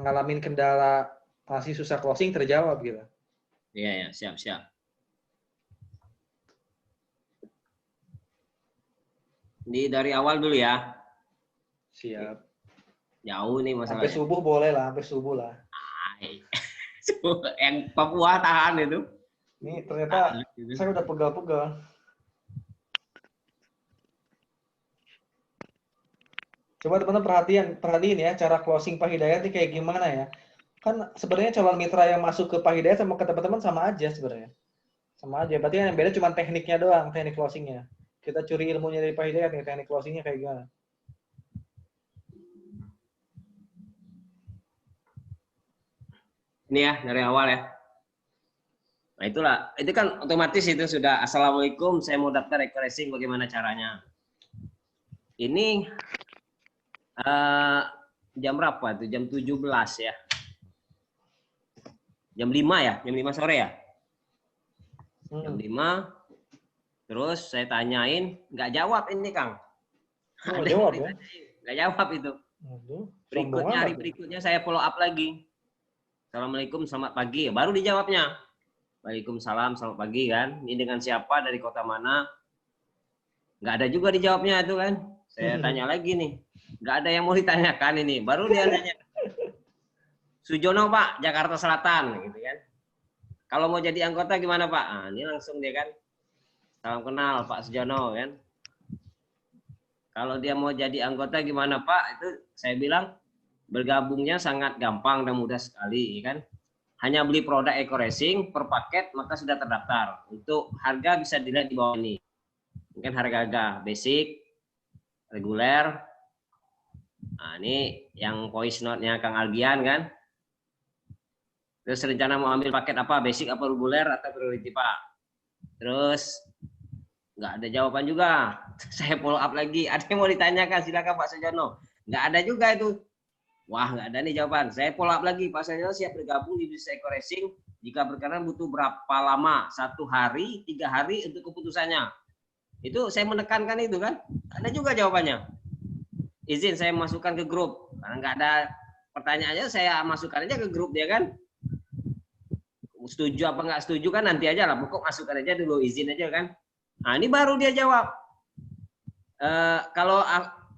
ngalamin kendala masih susah closing terjawab gitu. Iya, ya, siap. Ini dari awal dulu ya. Siap. Jauh nih Sampai masalahnya. subuh boleh lah, sampai subuh lah. Ay. Yang Papua tahan itu. Ini ternyata saya udah pegal-pegal. Coba teman-teman perhatiin ya cara closing Pak Hidayat ini kayak gimana ya. Kan sebenarnya calon mitra yang masuk ke Pak Hidayat sama ke teman-teman sama aja sebenarnya. Sama aja. Berarti yang beda cuma tekniknya doang, teknik closingnya. Kita curi ilmunya dari Pak Hidayat nih, teknik closingnya kayak gimana. Ini ya, dari awal ya. Nah itulah, itu kan otomatis itu sudah Assalamualaikum, saya mau daftar racing, bagaimana caranya. Ini jam berapa itu? Jam 17 ya. Jam 5 ya? Jam 5 sore ya? Jam 5. Terus saya tanyain, nggak jawab ini Kang. Nggak Ada jawab yang ya? nggak jawab itu. Aduh, Berikutnya, sombong hari amat. berikutnya saya follow up lagi. Assalamualaikum, selamat pagi. Baru dijawabnya. Waalaikumsalam, selamat pagi kan. Ini dengan siapa, dari kota mana? Nggak ada juga dijawabnya itu kan. Saya tanya lagi nih. Nggak ada yang mau ditanyakan ini. Baru dia nanya. Sujono Pak, Jakarta Selatan. Gitu kan. Kalau mau jadi anggota gimana Pak? Ah, ini langsung dia kan. Salam kenal Pak Sujono kan. Kalau dia mau jadi anggota gimana Pak? Itu saya bilang bergabungnya sangat gampang dan mudah sekali kan. Hanya beli produk Eco Racing per paket maka sudah terdaftar. Untuk harga bisa dilihat di bawah ini. Mungkin harga basic, reguler. Nah, ini yang voice note-nya Kang Algian kan. Terus rencana mau ambil paket apa? Basic apa reguler atau priority Pak? Terus nggak ada jawaban juga. Saya follow up lagi. Ada yang mau ditanyakan? Silakan Pak Sujono. Nggak ada juga itu. Wah, nggak ada nih jawaban. Saya follow up lagi. Pak Sujono siap bergabung di bisnis Eco Racing. Jika berkenan butuh berapa lama? 1 hari, 3 hari untuk keputusannya. Itu saya menekankan itu kan. Ada juga jawabannya. Izin saya masukkan ke grup. Karena nggak ada pertanyaannya, saya masukkan aja ke grup dia kan. Setuju apa nggak setuju kan nanti aja lah. Pokok masukkan aja dulu, izin aja kan. Nah, ini baru dia jawab.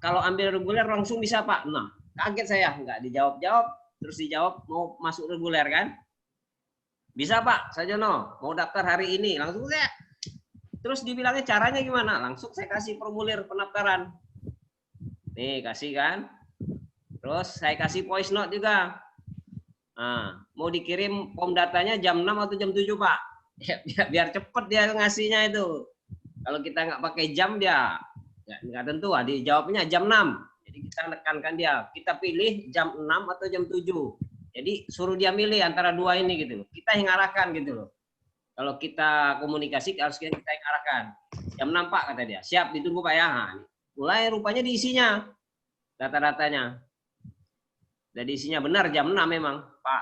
Kalau ambil reguler langsung bisa Pak. Nah, kaget saya, nggak dijawab-jawab, terus dijawab mau masuk reguler kan? Bisa Pak, Sajono, mau daftar hari ini, langsung saya. Terus dibilangnya caranya gimana? Langsung saya kasih formulir pendaftaran. Nih kasih kan? Terus saya kasih voice note juga. Nah, mau dikirim form datanya jam 6 atau jam 7 Pak? Ya, biar cepet dia ngasihnya itu. Kalau kita nggak pakai jam dia nggak tentu. Dijawabnya jam 6. Jadi kita tekankan dia. Kita pilih jam 6 atau jam 7. Jadi suruh dia milih antara dua ini gitu loh. Kita yang arahkan gitu loh. Kalau kita komunikasi harus kita yang arahkan. Jam 6 Pak kata dia. Siap ditunggu Pak ya. Nah, mulai rupanya diisinya data-datanya. Dan diisinya benar jam 6 memang Pak.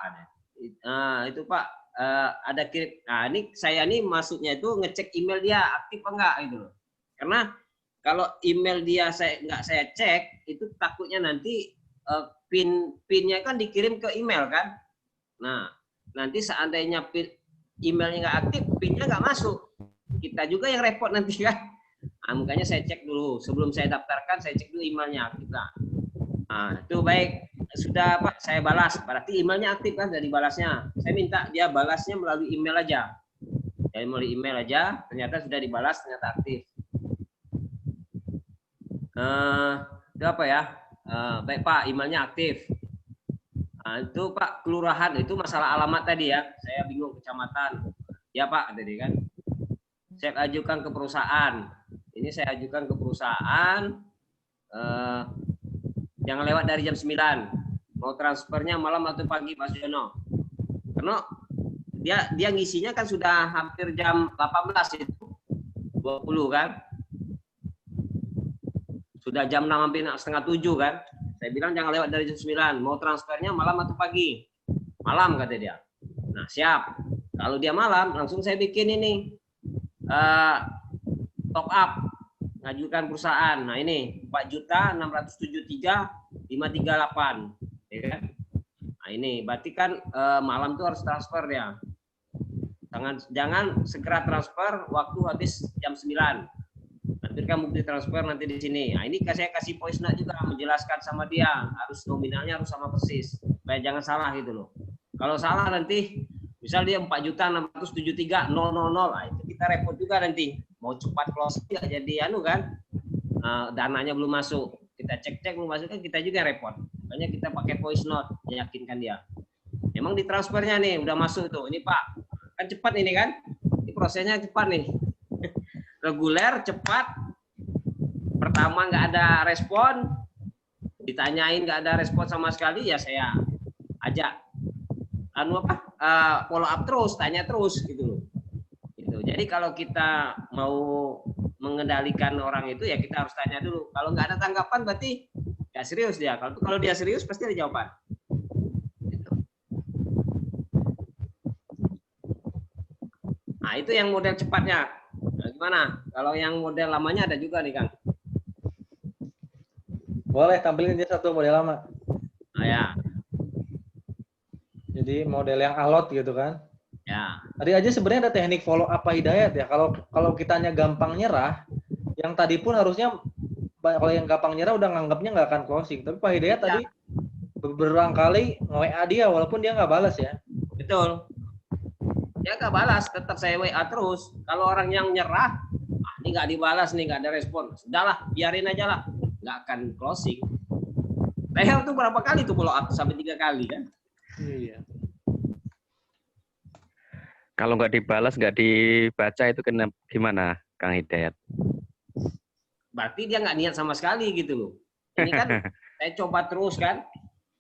Itu Pak. Ada kirim. Nah, ini saya nih maksudnya itu ngecek email dia aktif apa enggak gitu loh. Karena kalau email dia nggak saya cek, itu takutnya nanti PIN-nya kan dikirim ke email kan. Nah, nanti seandainya emailnya nggak aktif, PIN-nya nggak masuk. Kita juga yang repot nanti kan. Nah, makanya saya cek dulu. Sebelum saya daftarkan, saya cek dulu emailnya kita. Nah, itu baik. Sudah Pak, saya balas. Berarti emailnya aktif kan dari balasnya. Saya minta dia balasnya melalui email aja. Jadi melalui email aja, ternyata sudah dibalas, ternyata aktif. Itu apa ya? Baik Pak, emailnya aktif. Nah, itu Pak, kelurahan itu masalah alamat tadi ya. Saya bingung kecamatan. Ya Pak, tadi kan. Saya ajukan ke perusahaan. Ini saya ajukan ke perusahaan. Jangan lewat dari jam 9. Mau transfernya malam atau pagi Pak Sujono. Karena dia ngisinya kan sudah hampir jam 18 itu. 20 kan. Sudah jam 6 hampir setengah 7 kan. Saya bilang jangan lewat dari jam 9. Mau transfernya malam atau pagi? Malam kata dia. Nah siap. Kalau dia malam langsung saya bikin ini. Top up. Ngajukan perusahaan. Nah ini 4.673.538. Ya kan? Nah ini berarti kan malam tuh harus transfer ya. Jangan segera transfer waktu habis jam 9. Nanti kan bukti transfer nanti di sini. Nah ini saya kasih voice note juga menjelaskan sama dia harus nominalnya harus sama persis. Supaya jangan salah gitu loh. Kalau salah nanti misal dia 4.673.000. Nah itu kita repot juga nanti. Mau cepat close nggak jadi anu kan? Dananya belum masuk. Kita cek belum masuk kan kita juga repot. Makanya kita pakai voice note meyakinkan dia. Memang di transfernya nih udah masuk tuh. Ini Pak, kan cepat ini kan? Ini prosesnya cepat nih. Reguler, cepat. Pertama nggak ada respon, ditanyain nggak ada respon sama sekali ya saya ajak follow up terus, tanya terus gitu loh. Gitu. Jadi kalau kita mau mengendalikan orang itu ya kita harus tanya dulu. Kalau nggak ada tanggapan berarti nggak serius dia. Kalau dia serius pasti ada jawaban. Gitu. Nah itu yang model cepatnya. Nah, gimana? Kalau yang model lamanya ada juga nih Kang. Boleh tampilin dia satu model lama. Nah, ya, Jadi model yang alot gitu kan. ya. Tadi aja sebenarnya ada teknik follow up Pak Hidayat ya. Kalau kitanya gampang nyerah, yang tadi pun harusnya kalau yang gampang nyerah udah nganggapnya nggak akan closing. Tapi Pak Hidayat Iya. tadi berulang kali nge-WA dia walaupun dia nggak balas ya. Betul. Dia nggak balas, tetap saya WA terus. Kalau orang yang nyerah, ini nggak dibalas nih, nggak ada respon. Sudahlah, biarin aja lah, nggak akan closing. Saya tuh berapa kali tuh follow up sampai 3 kali kan? Iya. Kalau nggak dibalas, nggak dibaca itu gimana, Kang Hidayat? Berarti dia nggak niat sama sekali gitu loh. Ini kan saya coba terus kan,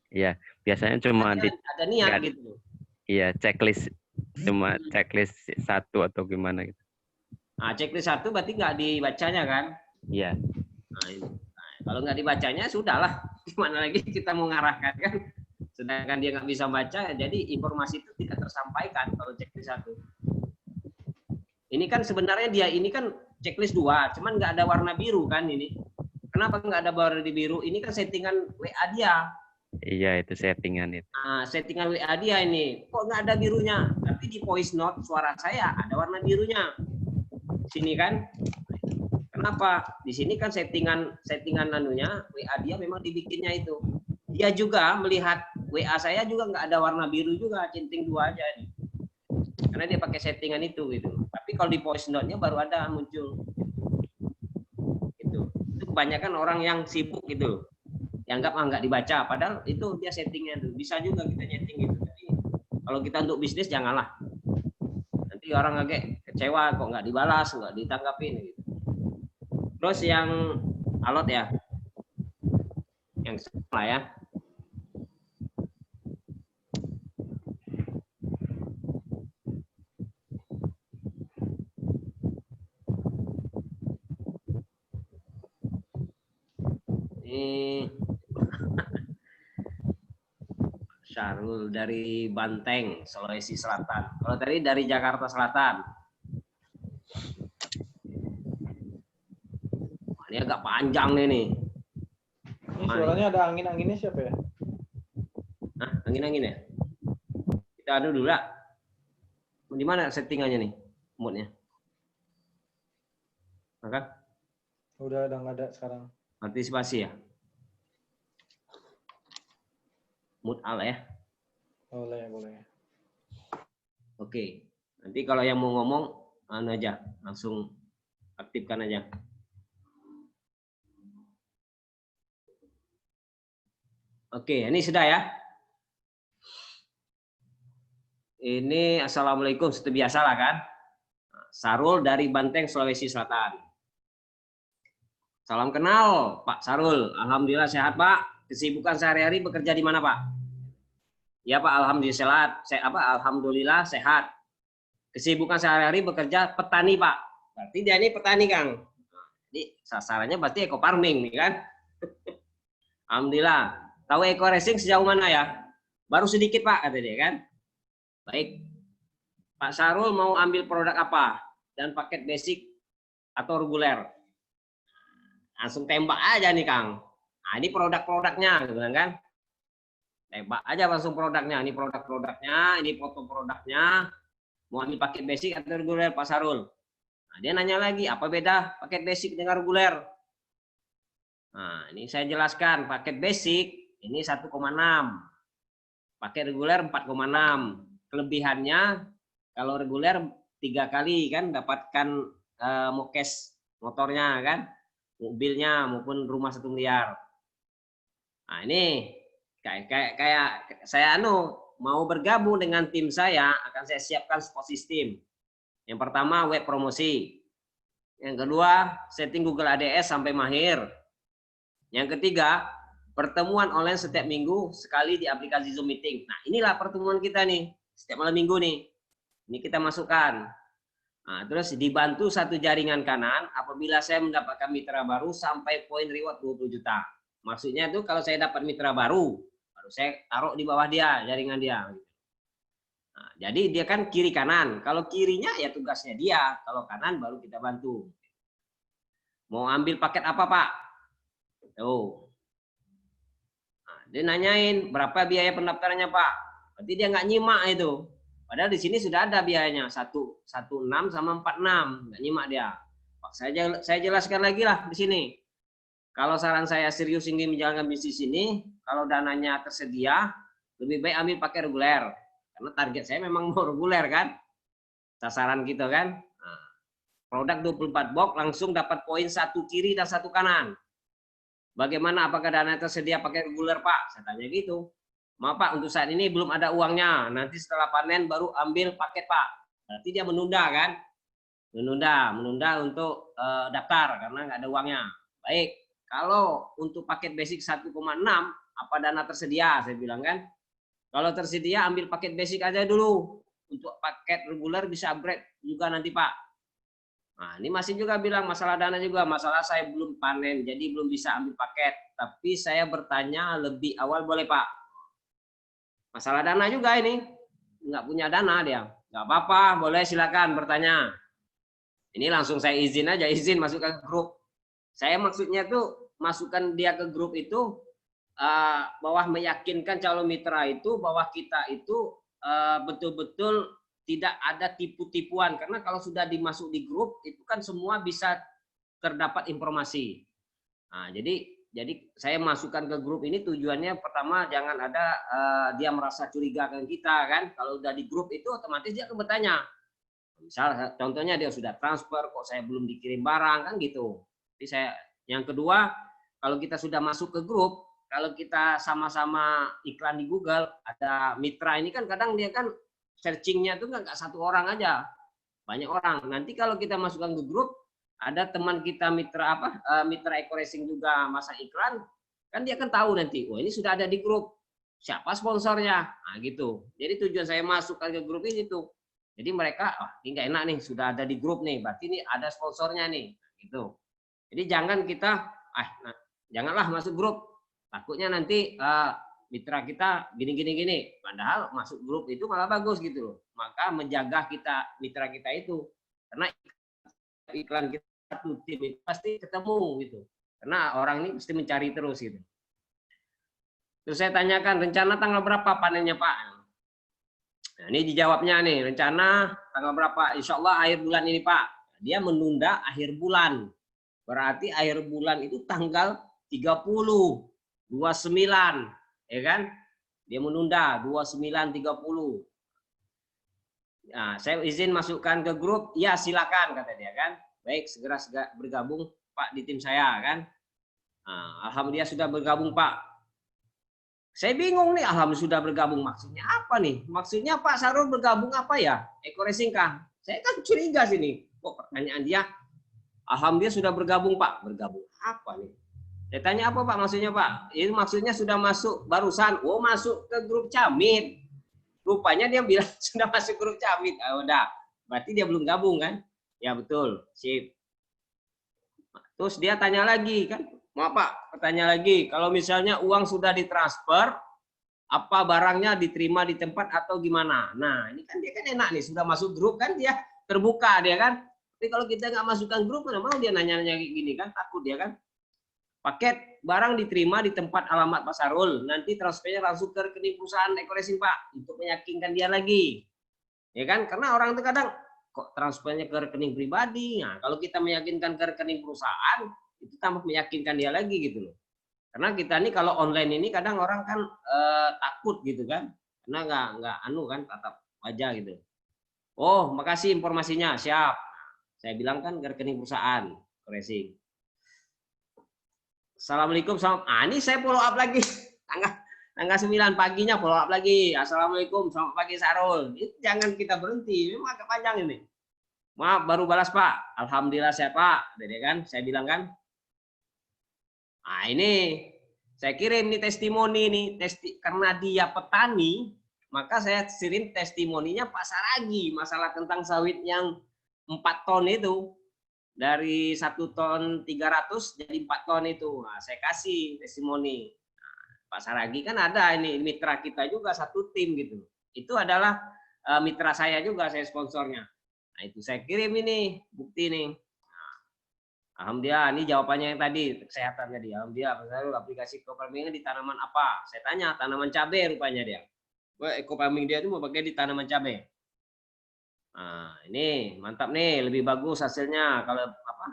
Iya, biasanya cuma ada niat nggak- gitu loh. iya checklist, cuma checklist satu atau gimana gitu. Nah, checklist 1 berarti nggak dibacanya kan? Iya. Nah, kalau nggak dibacanya sudahlah, gimana lagi kita mau ngarahkan kan? Sedangkan dia nggak bisa baca, jadi informasi itu tidak tersampaikan kalau checklist 1. Ini kan sebenarnya dia ini kan checklist 2, cuman nggak ada warna biru kan ini. Kenapa nggak ada warna biru? Ini kan settingan WA dia. Iya, itu settingan itu. Nah, settingan WA dia ini. Kok nggak ada birunya? Tapi di voice note suara saya ada warna birunya. Sini kan? Kenapa? Di sini kan settingan anunya WA dia memang dibikinnya itu. Dia juga melihat WA saya juga nggak ada warna biru juga, centing 2 aja ini. Karena dia pakai settingan itu gitu. Tapi kalau di voice note-nya baru ada muncul. Itu kebanyakan orang yang sibuk gitu. Dianggap nggak dibaca, padahal itu dia settingnya tuh. Bisa juga kita nyeting gitu. Jadi kalau kita untuk bisnis janganlah. Nanti orang agak kecewa kok nggak dibalas, nggak ditanggapin gitu. Terus yang alot ya. Yang salah ya. Ini Syarul dari Banteng, Sulawesi Selatan. Kalau tadi dari Jakarta Selatan. Wah, ini agak panjang nih. Ini suaranya ada angin-anginnya siapa ya? Hah, angin-angin ya? Kita adu dulu lah. Di mana settingannya nih? Moodnya. Maka Udah nggak ada sekarang. antisipasi ya. Mood ala ya. Boleh. Oke. Nanti kalau yang mau ngomong, anu aja, langsung aktifkan aja. Oke, ini sudah ya. Ini assalamualaikum, seperti biasa lah kan. Sarul dari Banteng, Sulawesi Selatan. Salam kenal, Pak Sarul. Alhamdulillah sehat, Pak. Kesibukan sehari-hari bekerja di mana, Pak? Ya, Pak. Alhamdulillah sehat. Kesibukan sehari-hari bekerja petani, Pak. Berarti dia ini petani, Kang. Jadi sasarannya berarti eco farming, nih kan? Alhamdulillah. Tahu eco racing sejauh mana ya? Baru sedikit, Pak, kata dia kan. Baik. Pak Sarul mau ambil produk apa? Dan paket basic atau reguler? Langsung tembak aja nih, Kang. Nah, ini produk-produknya, gitu kan? Tembak aja langsung produknya. Ini produk-produknya, ini foto produknya. Mau ambil paket basic atau reguler, Pak Sarul? Nah, dia nanya lagi, apa beda paket basic dengan reguler? Nah, ini saya jelaskan. Paket basic ini 1,6. Paket reguler 4,6. Kelebihannya, kalau reguler 3 kali kan dapatkan mokes motornya kan, mobilnya maupun rumah 1 miliar. Nah, ini kayak saya mau bergabung dengan tim saya, akan saya siapkan support system. Yang pertama web promosi. Yang kedua setting Google ADS sampai mahir. Yang ketiga pertemuan online setiap minggu sekali di aplikasi Zoom Meeting. Nah, inilah pertemuan kita nih setiap malam minggu nih. Ini kita masukkan. Nah, terus dibantu 1 jaringan kanan apabila saya mendapatkan mitra baru sampai poin reward 20 juta. Maksudnya itu kalau saya dapat mitra baru saya taruh di bawah dia, jaringan dia. Nah, jadi dia kan kiri kanan. Kalau kirinya ya tugasnya dia, kalau kanan baru kita bantu. Mau ambil paket apa, Pak? Tuh. Dia nanyain berapa biaya pendaftarannya Pak. Berarti dia nggak nyimak itu. Padahal di sini sudah ada biayanya 116 sama 46. Nggak nyimak dia. Pak, saya jelaskan lagi lah di sini. Kalau saran saya serius ingin menjalankan bisnis ini, kalau dananya tersedia, lebih baik ambil pakai reguler. Karena target saya memang mau reguler kan. Sasaran gitu kan. Nah, produk 24 box langsung dapat poin 1 kiri dan 1 kanan. Bagaimana, apakah dana tersedia pakai reguler Pak? Saya tanya gitu. Maaf Pak, untuk saat ini belum ada uangnya. Nanti setelah panen baru ambil paket Pak. Berarti dia menunda kan? Menunda untuk daftar karena nggak ada uangnya. Baik, kalau untuk paket basic 1,6, apa dana tersedia? Saya bilang kan. Kalau tersedia ambil paket basic aja dulu. Untuk paket reguler bisa upgrade juga nanti Pak. Nah, ini masih juga bilang masalah dana juga. Masalah saya belum panen, jadi belum bisa ambil paket. Tapi saya bertanya lebih awal boleh Pak. Masalah dana juga ini. Nggak punya dana dia. Nggak apa-apa, boleh silakan bertanya. Ini langsung saya izin aja, izin masuk ke grup. Saya maksudnya tuh masukkan dia ke grup itu bahwa meyakinkan calon mitra itu bahwa kita itu betul-betul tidak ada tipu-tipuan, karena kalau sudah dimasuk di grup itu kan semua bisa terdapat informasi. Nah, jadi saya masukkan ke grup ini tujuannya pertama jangan ada dia merasa curiga dengan kita kan. Kalau udah di grup itu otomatis dia akan bertanya. Misal contohnya dia sudah transfer kok saya belum dikirim barang kan gitu. Jadi saya yang kedua, kalau kita sudah masuk ke grup, kalau kita sama-sama iklan di Google, ada mitra ini kan kadang dia kan searchingnya tuh nggak satu orang aja, banyak orang. Nanti kalau kita masukkan ke grup, ada teman kita mitra mitra eco-racing juga masang iklan, kan dia kan tahu nanti, oh ini sudah ada di grup, siapa sponsornya, nah gitu. Jadi tujuan saya masukkan ke grup ini tuh, jadi mereka, ini nggak enak nih, sudah ada di grup nih, berarti ini ada sponsornya nih, gitu. Jadi jangan kita, janganlah masuk grup, takutnya nanti mitra kita gini. Padahal masuk grup itu malah bagus gitu loh. Maka menjaga mitra kita itu. Karena iklan kita satu tim itu pasti ketemu gitu. Karena orang ini mesti mencari terus gitu. Terus saya tanyakan rencana tanggal berapa panennya Pak? Nah, ini dijawabnya nih, rencana tanggal berapa? Insya Allah akhir bulan ini Pak. Dia menunda akhir bulan. Berarti akhir bulan itu tanggal 30, 29. Ya kan? Dia menunda 29, 30. Nah, saya izin masukkan ke grup, ya silakan kata dia kan. Baik, segera bergabung Pak di tim saya kan. Nah, alhamdulillah sudah bergabung Pak. Saya bingung nih, alhamdulillah sudah bergabung maksudnya apa nih? Maksudnya Pak Sarul bergabung apa ya? Eco-racing kah? Saya kan curiga sini. Kok pertanyaan dia, alhamdulillah sudah bergabung Pak. Bergabung apa nih? Saya tanya apa Pak maksudnya Pak? Ini maksudnya sudah masuk barusan. Oh masuk ke grup Camit. Rupanya dia bilang sudah masuk grup Camit. Udah, berarti dia belum gabung kan? Ya betul, sip. Terus dia tanya lagi kan? Maaf Pak, bertanya lagi. Kalau misalnya uang sudah ditransfer, apa barangnya diterima di tempat atau gimana? Nah ini kan dia kan enak nih, sudah masuk grup kan dia terbuka dia kan. Tapi kalau kita nggak masukkan grup, mana mau dia nanya-nanya gini kan? Takut dia kan? Paket barang diterima di tempat alamat Pak Sarul, nanti transfernya langsung ke rekening perusahaan eco-racing Pak, untuk meyakinkan dia lagi, ya kan? Karena orang itu kadang kok transfernya ke rekening pribadi. Nah, kalau kita meyakinkan ke rekening perusahaan, itu tambah meyakinkan dia lagi gitu loh. Karena kita ini kalau online ini kadang orang kan takut gitu kan, karena nggak kan tatap wajah gitu. Oh, makasih informasinya, siap. Saya bilang kan ke rekening perusahaan eco-racing. Assalamualaikum, ini saya follow up lagi tanggal 9 paginya follow up lagi. Assalamualaikum, selamat pagi Sarul. Jangan kita berhenti, memang agak panjang ini. Maaf baru balas Pak. Alhamdulillah saya Pak, jadi kan saya bilang kan. Nah ini saya kirim nih testimoni nih, karena dia petani, maka saya kirim testimoninya Pak Saragi masalah tentang sawit yang 4 ton itu. Dari 1 ton 300 jadi 4 ton itu. Nah, saya kasih testimoni. Nah, Pak Saragi kan ada ini mitra kita juga satu tim gitu. Itu adalah mitra saya juga, saya sponsornya. Nah, itu saya kirim ini bukti nih. Nah, Alhamdulillah, ini jawabannya yang tadi, kesehatan tadi. Alhamdulillah, Pak Sarul, aplikasi eco farming di tanaman apa? Saya tanya, tanaman cabai rupanya dia. Wah, eco farming dia itu mau pakai di tanaman cabai. Nah, ini mantap nih, lebih bagus hasilnya kalau apa?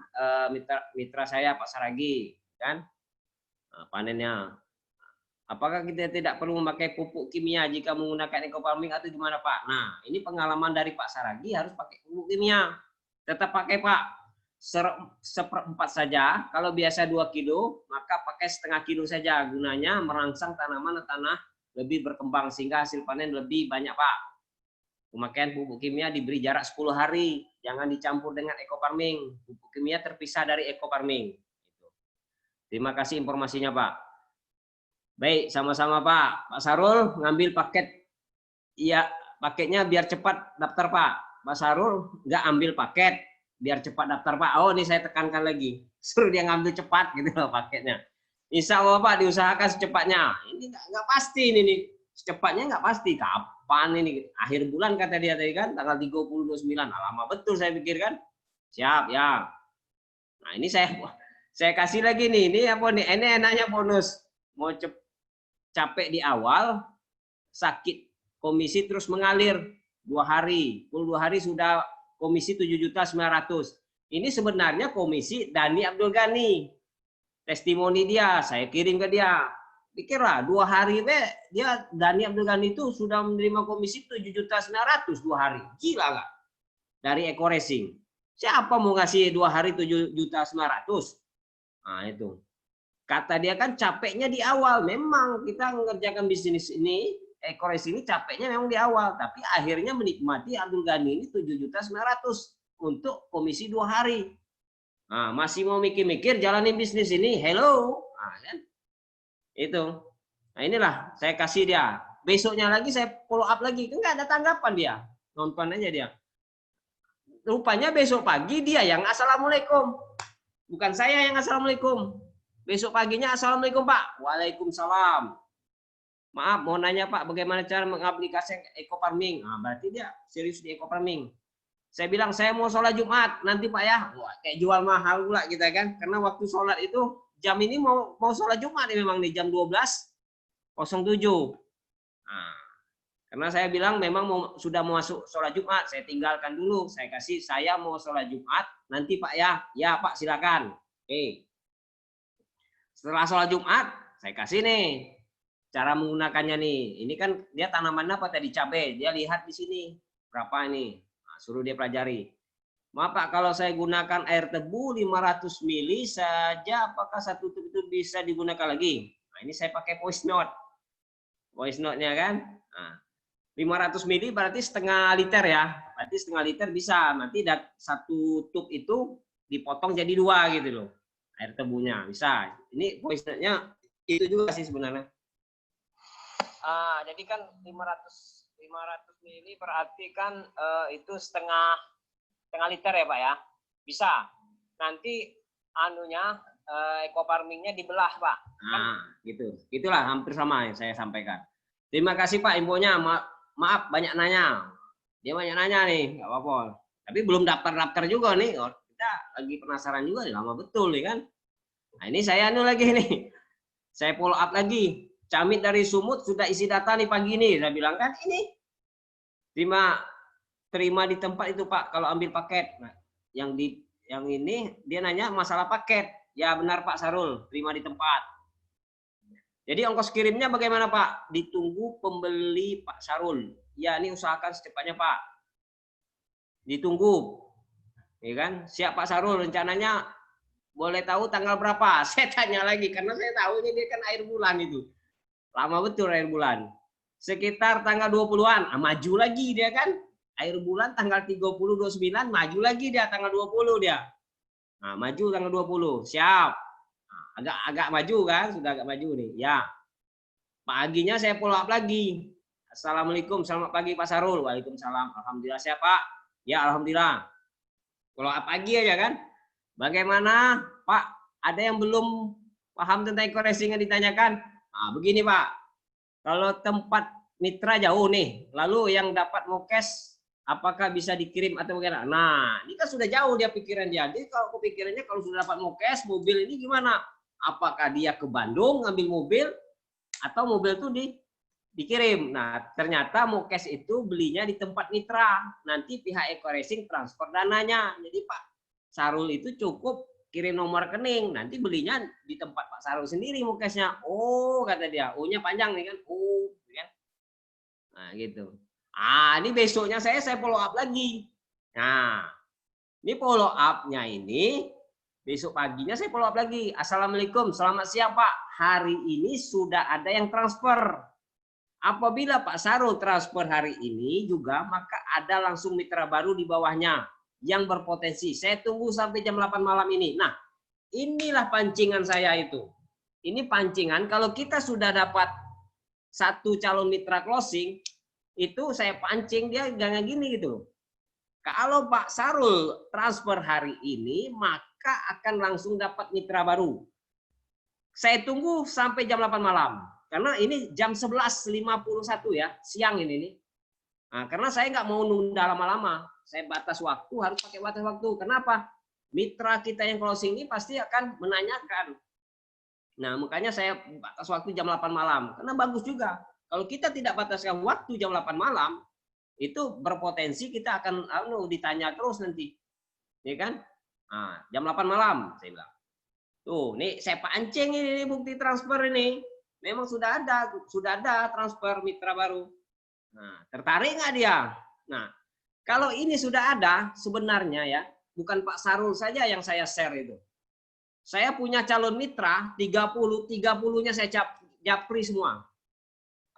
Mitra saya Pak Saragi, kan? Nah, panennya. Apakah kita tidak perlu memakai pupuk kimia jika menggunakan eco farming atau gimana, Pak? Nah, ini pengalaman dari Pak Saragi harus pakai pupuk kimia. Tetap pakai, Pak. Seperempat saja. Kalau biasa 2 kilo, maka pakai setengah kilo saja. Gunanya merangsang tanaman tanah lebih berkembang sehingga hasil panen lebih banyak, Pak. Pemakaian pupuk kimia diberi jarak 10 hari. Jangan dicampur dengan eco farming. Pupuk kimia terpisah dari eco farming. Terima kasih informasinya, Pak. Baik, sama-sama, Pak. Pak Sarul ngambil paket. Iya, paketnya biar cepat daftar, Pak. Pak Sarul nggak ambil paket biar cepat daftar, Pak. Oh, ini saya tekankan lagi. Suruh dia ngambil cepat gitu loh paketnya. Insya Allah, Pak, diusahakan secepatnya. Ini nggak pasti ini nih. Secepatnya nggak pasti. Kapan ini? Akhir bulan kata dia tadi kan, tanggal 30-29. Lama betul saya pikir kan. Siap, ya. Nah, ini saya kasih lagi nih. Ini apa nih? Ini enaknya bonus. Mau capek di awal, sakit komisi terus mengalir 2 hari. 2 hari sudah komisi 7.900.000. Ini sebenarnya komisi Dani Abdul Ghani. Testimoni dia, saya kirim ke dia. Pikirlah 2 hari dia Dani Abdul Ghani itu sudah menerima komisi 7.900.000 2 hari. Gila nggak? Dari Eco Racing. Siapa mau ngasih 2 hari 7.900.000? Nah, itu. Kata dia kan capeknya di awal. Memang kita mengerjakan bisnis ini, Eco Racing ini capeknya memang di awal, tapi akhirnya menikmati Abdul Ghani ini 7.900.000 untuk komisi 2 hari. Nah, masih mau mikir-mikir jalanin bisnis ini, hello, nah, kan? Itu. Nah, inilah saya kasih dia. Besoknya lagi saya follow up lagi, kan nggak ada tanggapan dia, nonton aja dia. Rupanya besok pagi dia yang assalamualaikum, bukan saya yang assalamualaikum. Besok paginya assalamualaikum, Pak. Waalaikumsalam. Maaf, mau nanya, Pak, bagaimana cara mengaplikasikan eco farming? Nah, berarti dia serius di eco farming. Saya bilang, saya mau sholat Jumat nanti, Pak, ya. Wah, kayak jual mahal pula kita kan. Karena waktu sholat itu, jam ini mau sholat Jumat ini memang nih, jam 12.07. Nah, karena saya bilang memang sudah mau masuk sholat Jumat, saya tinggalkan dulu. Saya kasih, saya mau sholat Jumat nanti, Pak, ya. Ya, Pak, silakan. Oke. Setelah sholat Jumat, saya kasih nih cara menggunakannya nih. Ini kan dia tanamannya apa tadi? Cabai. Dia lihat di sini berapa ini. Nah, suruh dia pelajari. Maaf, Pak, kalau saya gunakan air tebu 500 ml saja, apakah satu tub itu bisa digunakan lagi? Nah, ini saya pakai voice note. Voice note-nya kan. Nah, 500 ml berarti setengah liter ya. Berarti setengah liter bisa. Nanti satu tub itu dipotong jadi 2 gitu loh. Air tebunya bisa. Ini voice note-nya itu juga sih sebenarnya. Jadi kan 500 ml berarti kan itu setengah liter ya, Pak ya. Bisa. Nanti anunya eco farmingnya dibelah, Pak. Nah, gitu. Itulah hampir sama yang saya sampaikan. Terima kasih, Pak, infonya. Maaf banyak nanya. Dia banyak nanya nih, nggak apa-apa. Tapi belum daftar juga nih. Kita lagi penasaran juga nih, lama betul nih kan. Nah, ini saya lagi nih. Saya follow up lagi. Camit dari Sumut sudah isi data nih pagi ini. Saya bilang kan ini terima di tempat itu, Pak, kalau ambil paket. Nah, yang ini dia nanya masalah paket. Ya benar, Pak Sarul, terima di tempat. Jadi ongkos kirimnya bagaimana, Pak? Ditunggu pembeli, Pak Sarul. Ya, ini usahakan secepatnya, Pak. Ditunggu. Ya kan? Siap, Pak Sarul, rencananya boleh tahu tanggal berapa? Saya tanya lagi karena saya tahu ini dia kan air bulan itu. Lama betul air bulan. Sekitar tanggal 20-an, maju lagi dia kan. Air bulan tanggal 30-29, maju lagi dia tanggal 20 dia. Nah, maju tanggal 20. Siap. Nah, agak maju kan, sudah agak maju nih. Ya. Paginya saya follow up lagi. Assalamualaikum, selamat pagi Pak Sarul. Waalaikumsalam. Alhamdulillah siap, Pak. Ya, alhamdulillah. Follow up pagi aja kan. Bagaimana, Pak? Ada yang belum paham tentang eco racing yang ditanyakan? Nah, begini, Pak. Kalau tempat mitra jauh nih, lalu yang dapat mokes apakah bisa dikirim atau bagaimana? Nah, ini kan sudah jauh dia pikiran dia. Jadi kalau kepikirannya kalau sudah dapat mokes mobil ini gimana? Apakah dia ke Bandung ngambil mobil atau mobil itu dikirim? Nah, ternyata mokes itu belinya di tempat mitra. Nanti pihak Eko Racing transfer dananya. Jadi Pak Sarul itu cukup kirim nomor rekening. Nanti belinya di tempat Pak Sarul sendiri mokesnya. Oh, kata dia. O-nya panjang nih kan. Oh, kan? Nah, gitu. Ini besoknya saya follow up lagi. Nah, ini follow up-nya ini besok paginya saya follow up lagi. Assalamualaikum, selamat siang Pak. Hari ini sudah ada yang transfer. Apabila Pak Sarul transfer hari ini juga, maka ada langsung mitra baru di bawahnya yang berpotensi. Saya tunggu sampai jam 8 malam ini. Nah, inilah pancingan saya itu. Ini pancingan kalau kita sudah dapat satu calon mitra closing, itu saya pancing dia jangan gini gitu. Kalau Pak Sarul transfer hari ini, maka akan langsung dapat mitra baru. Saya tunggu sampai jam 8 malam. Karena ini jam 11.51 ya, siang ini nih. Nah, karena saya nggak mau nunda lama-lama. Saya batas waktu, harus pakai batas waktu. Kenapa? Mitra kita yang closing ini pasti akan menanyakan. Nah, makanya saya batas waktu jam 8 malam. Karena bagus juga. Kalau kita tidak bataskan waktu jam 8 malam, itu berpotensi kita akan ditanya terus nanti. Ya kan? Nah, jam 8 malam, saya bilang. Tuh, nih saya pancing ini bukti transfer ini. Memang sudah ada transfer mitra baru. Nah, tertarik nggak dia? Nah, kalau ini sudah ada, sebenarnya ya, bukan Pak Sarul saja yang saya share itu. Saya punya calon mitra, 30-nya saya japri semua.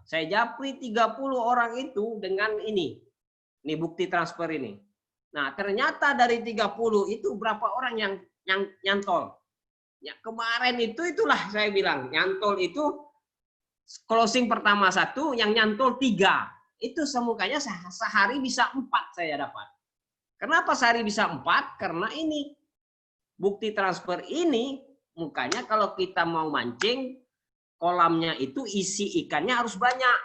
Saya japri 30 orang itu dengan ini bukti transfer ini. Nah, ternyata dari 30 itu berapa orang yang nyantol. Ya, kemarin itulah saya bilang, nyantol itu closing pertama 1, yang nyantol 3. Itu semukanya sehari bisa 4 saya dapat. Kenapa sehari bisa 4? Karena ini bukti transfer ini mukanya kalau kita mau mancing, kolamnya itu isi ikannya harus banyak.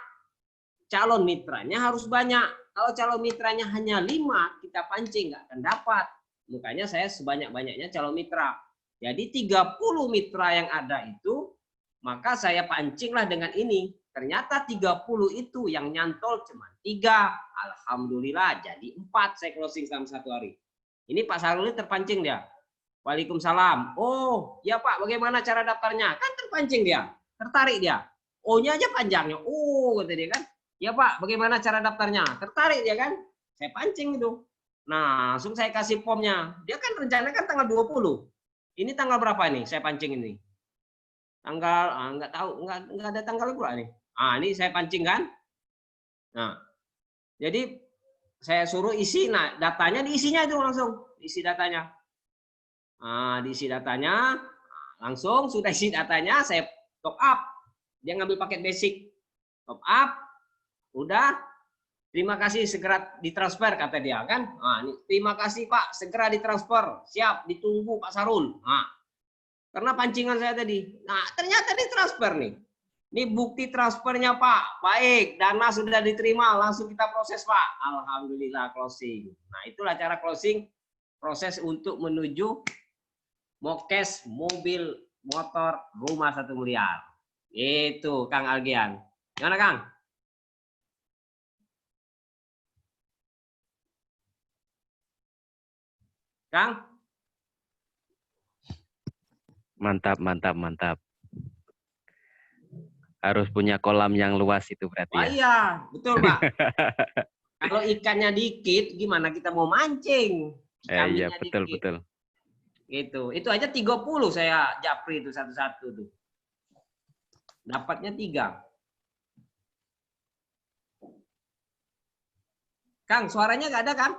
Calon mitranya harus banyak. Kalau calon mitranya hanya 5, kita pancing nggak akan dapat. Makanya saya sebanyak-banyaknya calon mitra. Jadi 30 mitra yang ada itu, maka saya pancinglah dengan ini. Ternyata 30 itu yang nyantol cuma 3. Alhamdulillah jadi 4 saya closing selama 1 hari. Ini Pak Sarul terpancing dia. Waalaikumsalam. Oh, ya Pak, bagaimana cara daftarnya? Kan terpancing dia. Tertarik dia. O-nya aja panjangnya. Oh, kata dia kan. Ya Pak, bagaimana cara daftarnya? Tertarik dia kan. Saya pancing itu. Nah, langsung saya kasih formnya. Dia kan rencana kan tanggal 20. Ini tanggal berapa nih? Saya pancing ini. Tanggal, nggak tahu. Nggak ada tanggal pula nih. Ini saya pancing kan. Nah, jadi saya suruh isi. Nah, datanya diisinya itu langsung. Isi datanya. Diisi datanya. Langsung sudah isi datanya, saya top up. Dia ngambil paket basic. Top up. Udah. Terima kasih segera ditransfer kata dia kan. Ini, terima kasih Pak, segera ditransfer. Siap, ditunggu Pak Sarul. Karena pancingan saya tadi. Nah, ternyata ditransfer nih. Ini bukti transfernya Pak. Baik, dana sudah diterima, langsung kita proses Pak. Alhamdulillah closing. Nah, itulah cara closing, proses untuk menuju mokes mobil motor rumah 1 miliar. Itu Kang Algian. Gimana Kang? Kang? Mantap, mantap, mantap. Harus punya kolam yang luas itu berarti ya. Iya, betul Pak. Kalau ikannya dikit, gimana kita mau mancing? Iya, betul, dikit. betul. Gitu. Itu aja 30 saya japri itu satu-satu tuh. Dapatnya 3. Kang, suaranya nggak ada, Kang?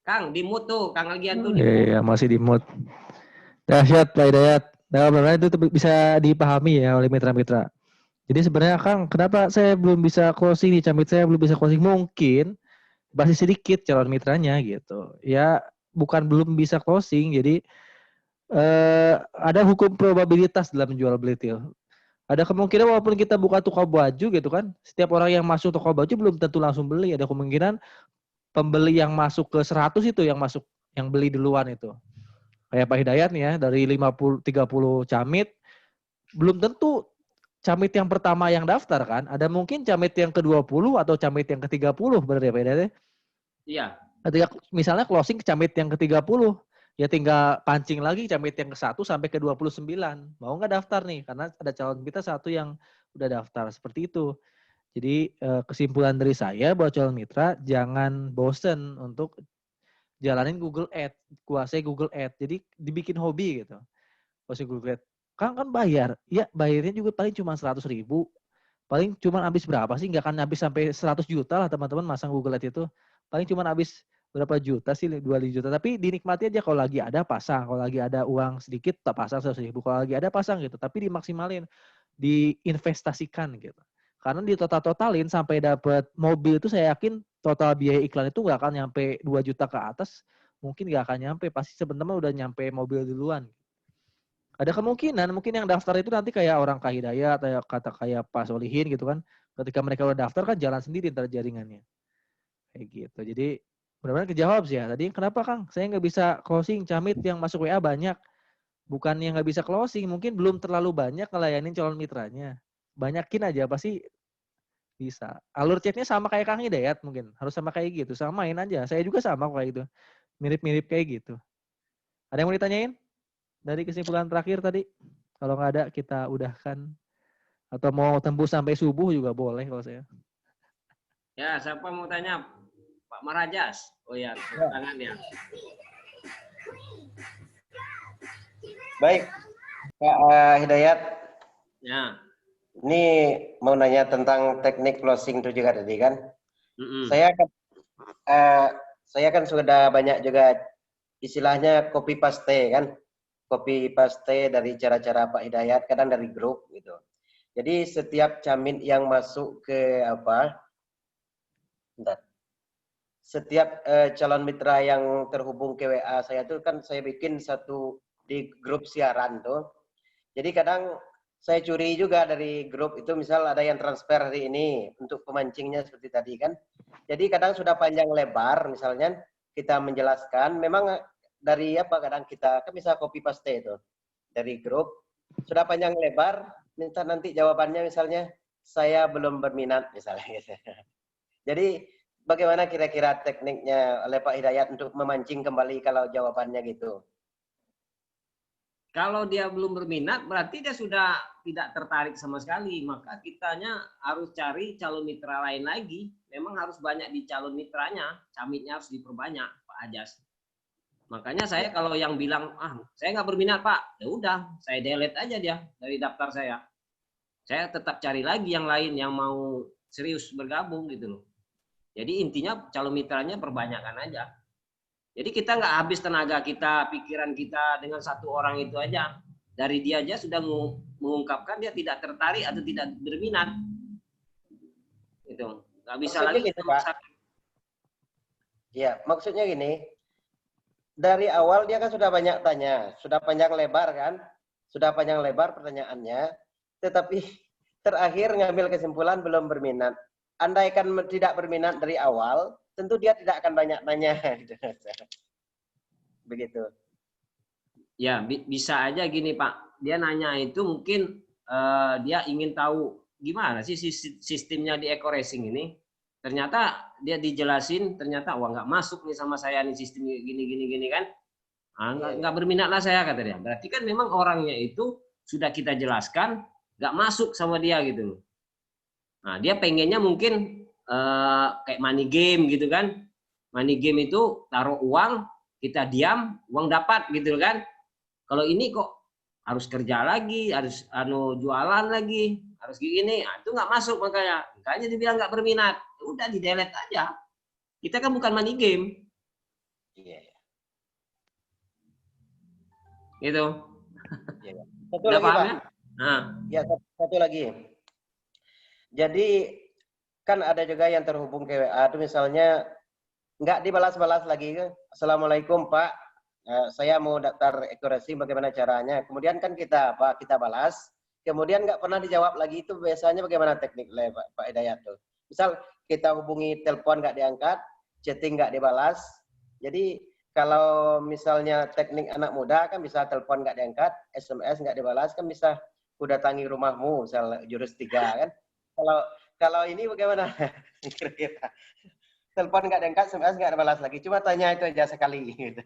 Kang, di mute tuh. Kang Algian tuh di mute. Iya, masih di mute. Dahsyat, Pak Hidayat. Nah, benar itu bisa dipahami ya oleh mitra-mitra. Jadi sebenarnya Kang, kenapa saya belum bisa closing nih, Camit saya belum bisa closing? Mungkin masih sedikit calon mitranya gitu. Ya, bukan belum bisa closing, jadi ada hukum probabilitas dalam jual beli deal. Ada kemungkinan walaupun kita buka toko baju gitu kan, setiap orang yang masuk toko baju belum tentu langsung beli. Ada kemungkinan pembeli yang masuk ke 100 itu yang beli duluan itu. Kayak Pak Hidayat nih ya, dari 30 camit, belum tentu camit yang pertama yang daftar kan. Ada mungkin camit yang ke-20 atau camit yang ke-30, benar ya Pak Hidayat? Iya. Ketika misalnya closing ke camit yang ke-30, ya tinggal pancing lagi camit yang ke-1 sampai ke-29. Mau nggak daftar nih? Karena ada calon kita satu yang udah daftar. Seperti itu. Jadi kesimpulan dari saya buat calon mitra, jangan bosen untuk jalanin Google Ads, kuasai Google Ads. Jadi dibikin hobi gitu. Kuasai Google Ads. Kan bayar. Ya bayarnya juga paling cuma 100.000. Paling cuma habis berapa sih? Nggak akan habis sampai 100 juta lah teman-teman masang Google Ads itu. Paling cuma habis berapa juta sih, 2 juta. Tapi dinikmati aja, kalau lagi ada pasang, kalau lagi ada uang sedikit tak pasang 100.000, kalau lagi ada pasang gitu. Tapi dimaksimalin, diinvestasikan gitu. Karena di totalin sampai dapat mobil itu saya yakin total biaya iklan itu nggak akan nyampe 2 juta ke atas, mungkin nggak akan nyampe, pasti sebenarnya udah nyampe mobil duluan. Ada kemungkinan mungkin yang daftar itu nanti kayak orang Kak Hidayat, kayak Pak Solihin gitu kan. Ketika mereka udah daftar kan jalan sendiri ntar jaringannya. Kayak gitu. Jadi mudah-mudahan kejawab sih ya. Tadi kenapa Kang? Saya nggak bisa closing camit yang masuk WA banyak. Bukan yang nggak bisa closing, mungkin belum terlalu banyak ngelayanin calon mitranya. Banyakin aja pasti bisa. Alur chatnya sama kayak Kang Hidayat mungkin. Harus sama kayak gitu. Samain aja. Saya juga sama kayak gitu. Mirip-mirip kayak gitu. Ada yang mau ditanyain? Dari kesimpulan terakhir tadi. Kalau nggak ada kita udahkan. Atau mau tembus sampai subuh juga boleh kalau saya. Ya, siapa mau tanya? Pak Marajas. Oh ya, tangannya. Baik, Pak Hidayat. Ya. Ini mau nanya tentang teknik closing itu juga tadi kan. Mm-mm. Saya kan sudah banyak juga istilahnya copy paste kan. Copy paste dari cara-cara Pak Hidayat, kadang dari grup gitu. Jadi setiap camit yang masuk ke setiap calon mitra yang terhubung ke WA saya tuh kan saya bikin satu di grup siaran tuh. Jadi kadang saya curi juga dari grup itu, misal ada yang transfer hari ini untuk pemancingnya seperti tadi kan. Jadi kadang sudah panjang lebar misalnya kita menjelaskan, memang dari kadang kita kan bisa copy paste itu dari grup, sudah panjang lebar, minta nanti jawabannya misalnya saya belum berminat misalnya gitu. Jadi bagaimana kira-kira tekniknya oleh Pak Hidayat untuk memancing kembali kalau jawabannya gitu? Kalau dia belum berminat, berarti dia sudah tidak tertarik sama sekali. Maka kitanya harus cari calon mitra lain lagi. Memang harus banyak di calon mitranya. Camitnya harus diperbanyak, Pak Ajas. Makanya saya kalau yang bilang, saya nggak berminat Pak, ya udah, saya delete aja dia dari daftar saya. Saya tetap cari lagi yang lain yang mau serius bergabung gitu loh. Jadi intinya calon mitranya perbanyakkan aja. Jadi kita nggak habis tenaga kita, pikiran kita dengan satu orang itu aja. Dari dia aja sudah mengungkapkan dia tidak tertarik atau tidak berminat. Itu nggak bisa lagi kita maksakan. Ya, maksudnya gini. Dari awal dia kan sudah banyak tanya, sudah panjang lebar kan, sudah panjang lebar pertanyaannya, tetapi terakhir ngambil kesimpulan belum berminat. Andaikan tidak berminat dari awal, tentu dia tidak akan banyak tanya. Begitu. Ya, bisa aja gini Pak. Dia nanya itu mungkin dia ingin tahu gimana sih sistemnya di Eco Racing ini. Ternyata dia dijelasin, ternyata nggak masuk nih sama saya nih sistem gini kan. Nggak berminat lah saya, kata dia. Berarti kan memang orangnya itu sudah kita jelaskan, nggak masuk sama dia gitu. Nah, dia pengennya mungkin kayak money game gitu kan. Money game itu taruh uang, kita diam, uang dapat gitu kan. Kalau ini kok harus kerja lagi, harus jualan lagi, harus gini, itu nggak masuk makanya dibilang nggak berminat. Udah di delete aja. Kita kan bukan money game. Iya. Gitu. Iya. Satu lagi Pak. Nah. Ya, satu lagi. Jadi kan ada juga yang terhubung ke WA itu misalnya nggak dibalas-balas lagi. Assalamualaikum Pak, saya mau daftar Eco Racing, bagaimana caranya? Kemudian kan kita balas, kemudian nggak pernah dijawab lagi, itu biasanya bagaimana tekniknya Pak Hidayat tuh? Misal kita hubungi telepon nggak diangkat, chatting nggak dibalas. Jadi kalau misalnya teknik anak muda kan bisa telepon nggak diangkat, SMS nggak dibalas, kan bisa udah datangi rumahmu, misal jurus 3 kan. Kalau ini bagaimana? Kira-kira telepon nggak diangkat, SMS nggak dibalas lagi, cuma tanya itu aja sekali. Gitu.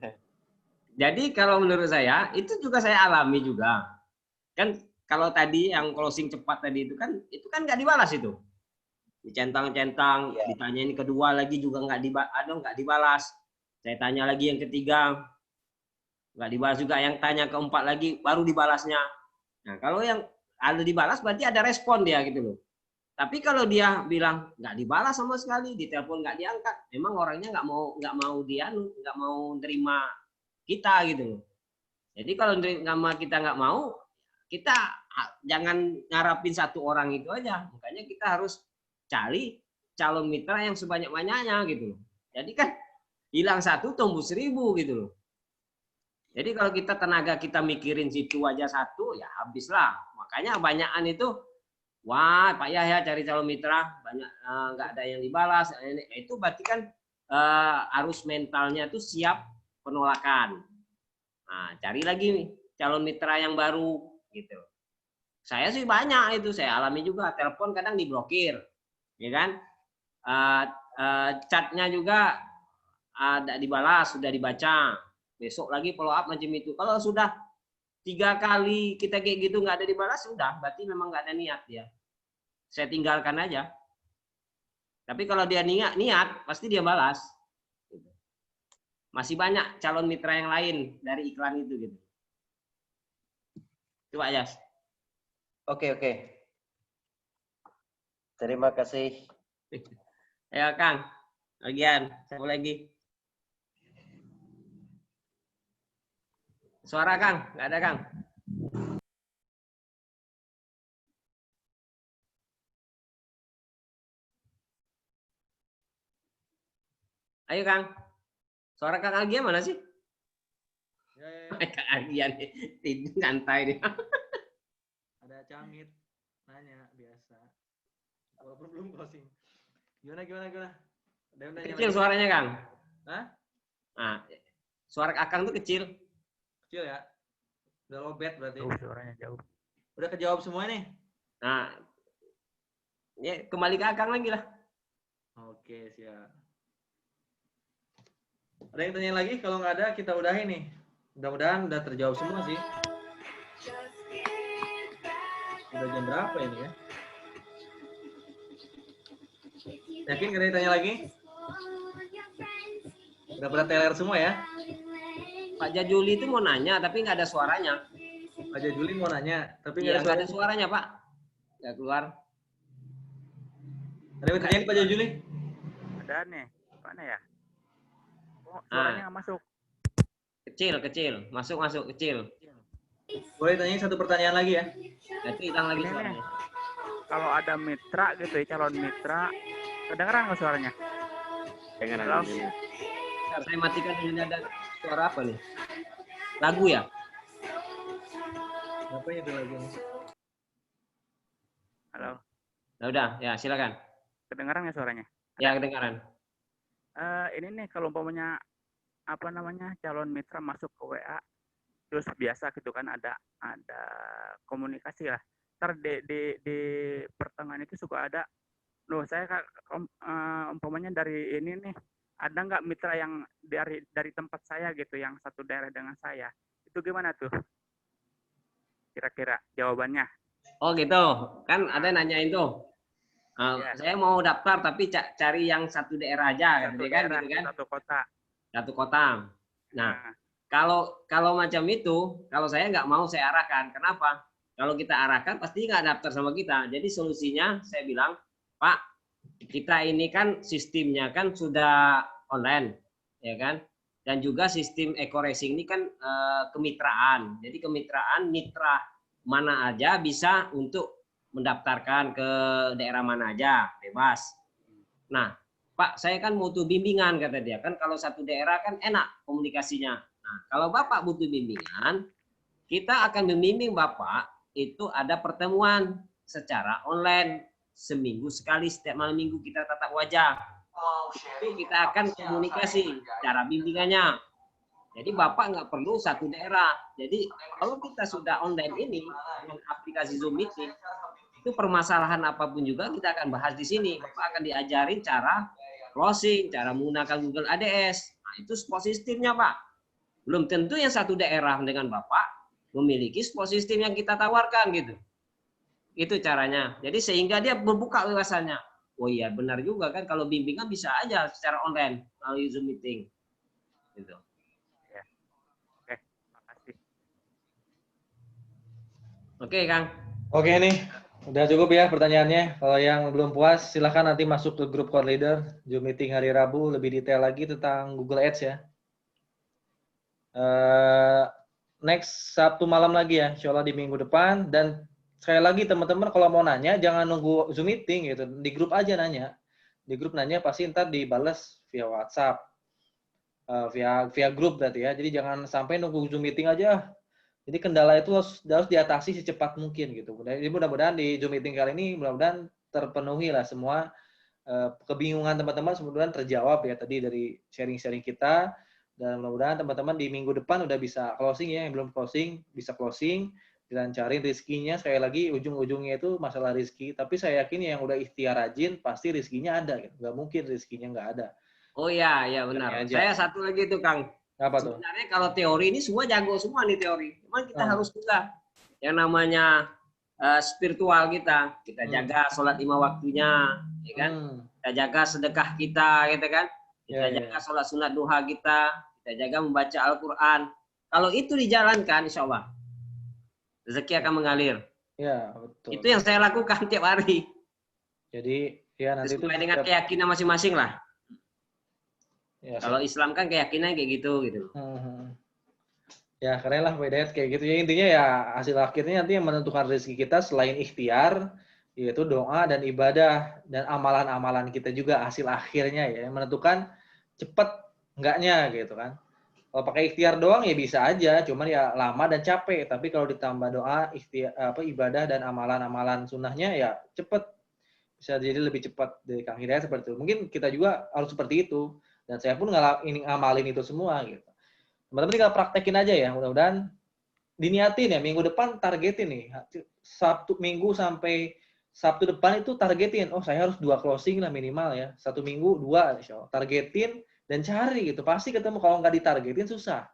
Jadi kalau menurut saya itu juga saya alami juga. Kan kalau tadi yang closing cepat tadi itu kan nggak dibalas itu. Dicentang-centang, Iya. ditanya ini kedua lagi juga nggak dibalas. Saya tanya lagi yang ketiga, nggak dibalas juga. Yang tanya keempat lagi baru dibalasnya. Nah kalau yang ada dibalas berarti ada respon dia gitu loh. Tapi kalau dia bilang nggak dibalas sama sekali, ditelepon nggak diangkat, memang orangnya nggak mau terima kita gitu loh. Jadi kalau nama kita nggak mau, kita jangan ngarapin satu orang itu aja. Makanya kita harus cari calon mitra yang sebanyak-banyaknya gitu loh. Jadi kan hilang satu tumbuh 1000 gitu loh. Jadi kalau kita tenaga kita mikirin situ aja satu, ya habislah. Makanya banyakan itu, wah Pak Yahya cari calon mitra, banyak nggak ada yang dibalas. Itu berarti kan harus mentalnya tuh siap penolakan. Nah, cari lagi nih calon mitra yang baru gitu. Saya sih banyak itu, saya alami juga. Telepon kadang diblokir, ya kan? Chatnya juga ada dibalas, sudah dibaca. Besok lagi follow up macam itu. Kalau sudah 3 kali kita kayak gitu nggak ada dibalas, sudah berarti memang nggak ada niat ya. Saya tinggalkan aja. Tapi kalau dia niat pasti dia balas. Masih banyak calon mitra yang lain dari iklan itu gitu. Coba Yas. Oke. Terima kasih. Ayo Kang, bagian siapa lagi? Suara Kang, nggak ada Kang. Ayo Kang. Suara Kang Agian mana sih? Ya. Kang Agian tidur santai dia. Ada Camit nanya biasa. Walaupun belum closing. Gimana? Kecil suaranya Kang. Hah? Nah, suara Akang tuh kecil. Kecil ya? Udah lobet berarti. Suaranya jauh. Udah kejawab semua nih? Nah, ya kembali ke Akang lagi lah. Oke, siap. Ada yang tanya lagi? Kalau nggak ada, kita udahin nih. Mudah-mudahan udah terjawab semua sih. Udah jam berapa ini ya? Yakin nggak ada yang tanya lagi? Udah pada teler semua ya? Pak Jajuli itu mau nanya, tapi nggak ada suaranya. Pak Jajuli mau nanya, tapi Iya, nggak nggak ada ada suaranya Pak. Nggak keluar. Ada yang tanya Pak Jajuli? Ada nih. Mana ya? Oh, suaranya nggak masuk. Kecil. Masuk, kecil. Boleh tanya satu pertanyaan lagi ya? Itu hilang lagi Ini suaranya. nih. Kalau ada mitra gitu ya, calon mitra, kedengeran nggak suaranya? Dengar Halo? Bentar, saya matikan ini, ada suara apa nih? Lagu ya? Apa itu lagi? Halo? Nah, udah, ya silakan. Kedengeran nggak suaranya? Ya, kedengaran. Ini nih kalau umpamanya apa namanya calon mitra masuk ke WA, terus biasa gitu kan ada komunikasi lah. Ntar di pertengahan itu suka ada, loh saya umpamanya dari ini nih, ada nggak mitra yang dari tempat saya gitu, yang satu daerah dengan saya, itu gimana tuh? Kira-kira jawabannya? Oh gitu, kan ada yang nanyain tuh. Ya. Saya mau daftar tapi cari yang satu daerah aja, Satu gitu kan? daerah, Gitu kan? satu kota. Satu kota. Nah, kalau macam itu, kalau saya nggak mau saya arahkan. Kenapa? Kalau kita arahkan pasti nggak daftar sama kita. Jadi solusinya saya bilang, Pak, kita ini kan sistemnya kan sudah online, ya kan? Dan juga sistem eco-racing ini kan kemitraan. Jadi kemitraan mitra mana aja bisa untuk mendaftarkan ke daerah mana aja, bebas. Nah, Pak, saya kan butuh bimbingan, kata dia. Kan kalau satu daerah kan enak komunikasinya. Nah, kalau Bapak butuh bimbingan, kita akan membimbing Bapak itu ada pertemuan secara online seminggu sekali, setiap malam minggu kita tatap wajah. Itu kita akan komunikasi cara bimbingannya. Jadi Bapak nggak perlu satu daerah. Jadi kalau kita sudah online ini dengan aplikasi Zoom Meeting, itu permasalahan apapun juga kita akan bahas di sini. Bapak akan diajarin cara closing, cara menggunakan Google ADS. Nah, itu support sistemnya, Pak. Belum tentu yang satu daerah dengan Bapak memiliki support sistem yang kita tawarkan gitu. Itu caranya. Jadi sehingga dia membuka wawasannya. Oh iya, benar juga kan kalau bimbingan bisa aja secara online melalui Zoom Meeting. Gitu. Ya. Oke, makasih. Oke, Kang. Oke nih, udah cukup ya pertanyaannya. Kalau yang belum puas, silahkan nanti masuk ke grup core leader, Zoom meeting hari Rabu, lebih detail lagi tentang Google Ads ya. Next Sabtu malam lagi ya, insya Allah di minggu depan. Dan sekali lagi teman-teman kalau mau nanya, jangan nunggu Zoom meeting gitu, di grup aja nanya. Di grup nanya pasti ntar dibales via WhatsApp, via grup berarti ya. Jadi jangan sampai nunggu Zoom meeting aja. Jadi kendala itu harus diatasi secepat mungkin gitu. Jadi mudah-mudahan di Zoom meeting kali ini mudah-mudahan terpenuhi lah semua kebingungan teman-teman, mudah-mudahan terjawab ya tadi dari sharing-sharing kita, dan mudah-mudahan teman-teman di minggu depan udah bisa closing ya, yang belum closing bisa closing, dilancarin rezekinya. Sekali lagi ujung-ujungnya itu masalah rezeki, tapi saya yakin yang udah ikhtiar rajin pasti rezekinya ada gitu. Nggak mungkin rezekinya nggak ada. Oh ya, ya benar. Saya satu lagi tuh, Kang. Apa tuh? Sebenarnya kalau teori ini semua jago semua nih teori. Cuman kita harus juga yang namanya spiritual kita jaga sholat 5 waktunya, ya kan? Kita jaga sedekah kita, gitu kan? Kita jaga sholat sunat duha kita jaga membaca Al-Quran. Kalau itu dijalankan, insya Allah rezeki akan mengalir. Ya, betul. Itu yang saya lakukan tiap hari. Jadi ya nanti sesuai dengan keyakinan masing-masing lah. Ya, kalau Islam kan keyakinan kayak gitu. Ya keren lah Hidayat kayak gitu ya, intinya ya hasil akhirnya nanti yang menentukan rezeki kita selain ikhtiar yaitu doa dan ibadah dan amalan-amalan kita juga hasil akhirnya ya yang menentukan cepat enggaknya gitu kan. Kalau pakai ikhtiar doang ya bisa aja, cuman ya lama dan capek. Tapi kalau ditambah doa, ikhtiar, ibadah dan amalan-amalan sunnahnya ya cepet, bisa jadi lebih cepat dari Kang Hidayat seperti itu. Mungkin kita juga harus seperti itu. Dan saya pun ngamalin itu semua gitu. Teman-teman tinggal praktekin aja ya. Mudah-mudahan diniatin ya minggu depan targetin nih. Sabtu Minggu sampai Sabtu depan itu targetin. Oh saya harus 2 closing lah minimal ya. 1 minggu 2 insya Allah. Targetin dan cari gitu. Pasti ketemu. Kalau nggak ditargetin susah.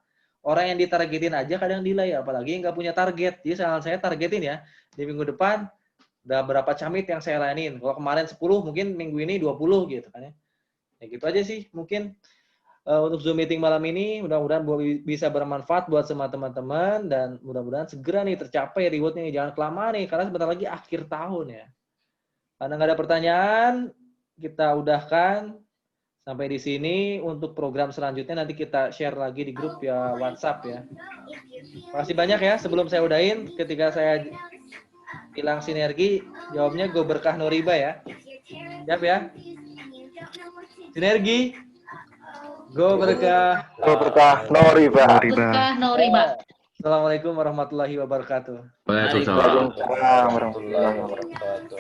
Orang yang ditargetin aja kadang delay. Apalagi nggak punya target. Jadi saya targetin ya. Di minggu depan udah berapa camit yang saya layanin. Kalau kemarin 10 mungkin minggu ini 20 gitu kan ya. Ya gitu aja sih mungkin untuk Zoom meeting malam ini. Mudah-mudahan bisa bermanfaat buat semua teman-teman dan mudah-mudahan segera nih tercapai rewardnya. Jangan kelamaan nih karena sebentar lagi akhir tahun ya. Karena nggak ada pertanyaan, kita udahkan sampai di sini. Untuk program selanjutnya nanti kita share lagi di grup ya WhatsApp ya. Makasih banyak ya. Sebelum saya udahin, ketika saya bilang sinergi, jawabnya go berkah no riba ya. Siap ya? Sinergi. Go berkah. Go berkah no riba. Berkah no riba. Assalamualaikum warahmatullahi wabarakatuh. Waalaikumsalam warahmatullahi wabarakatuh.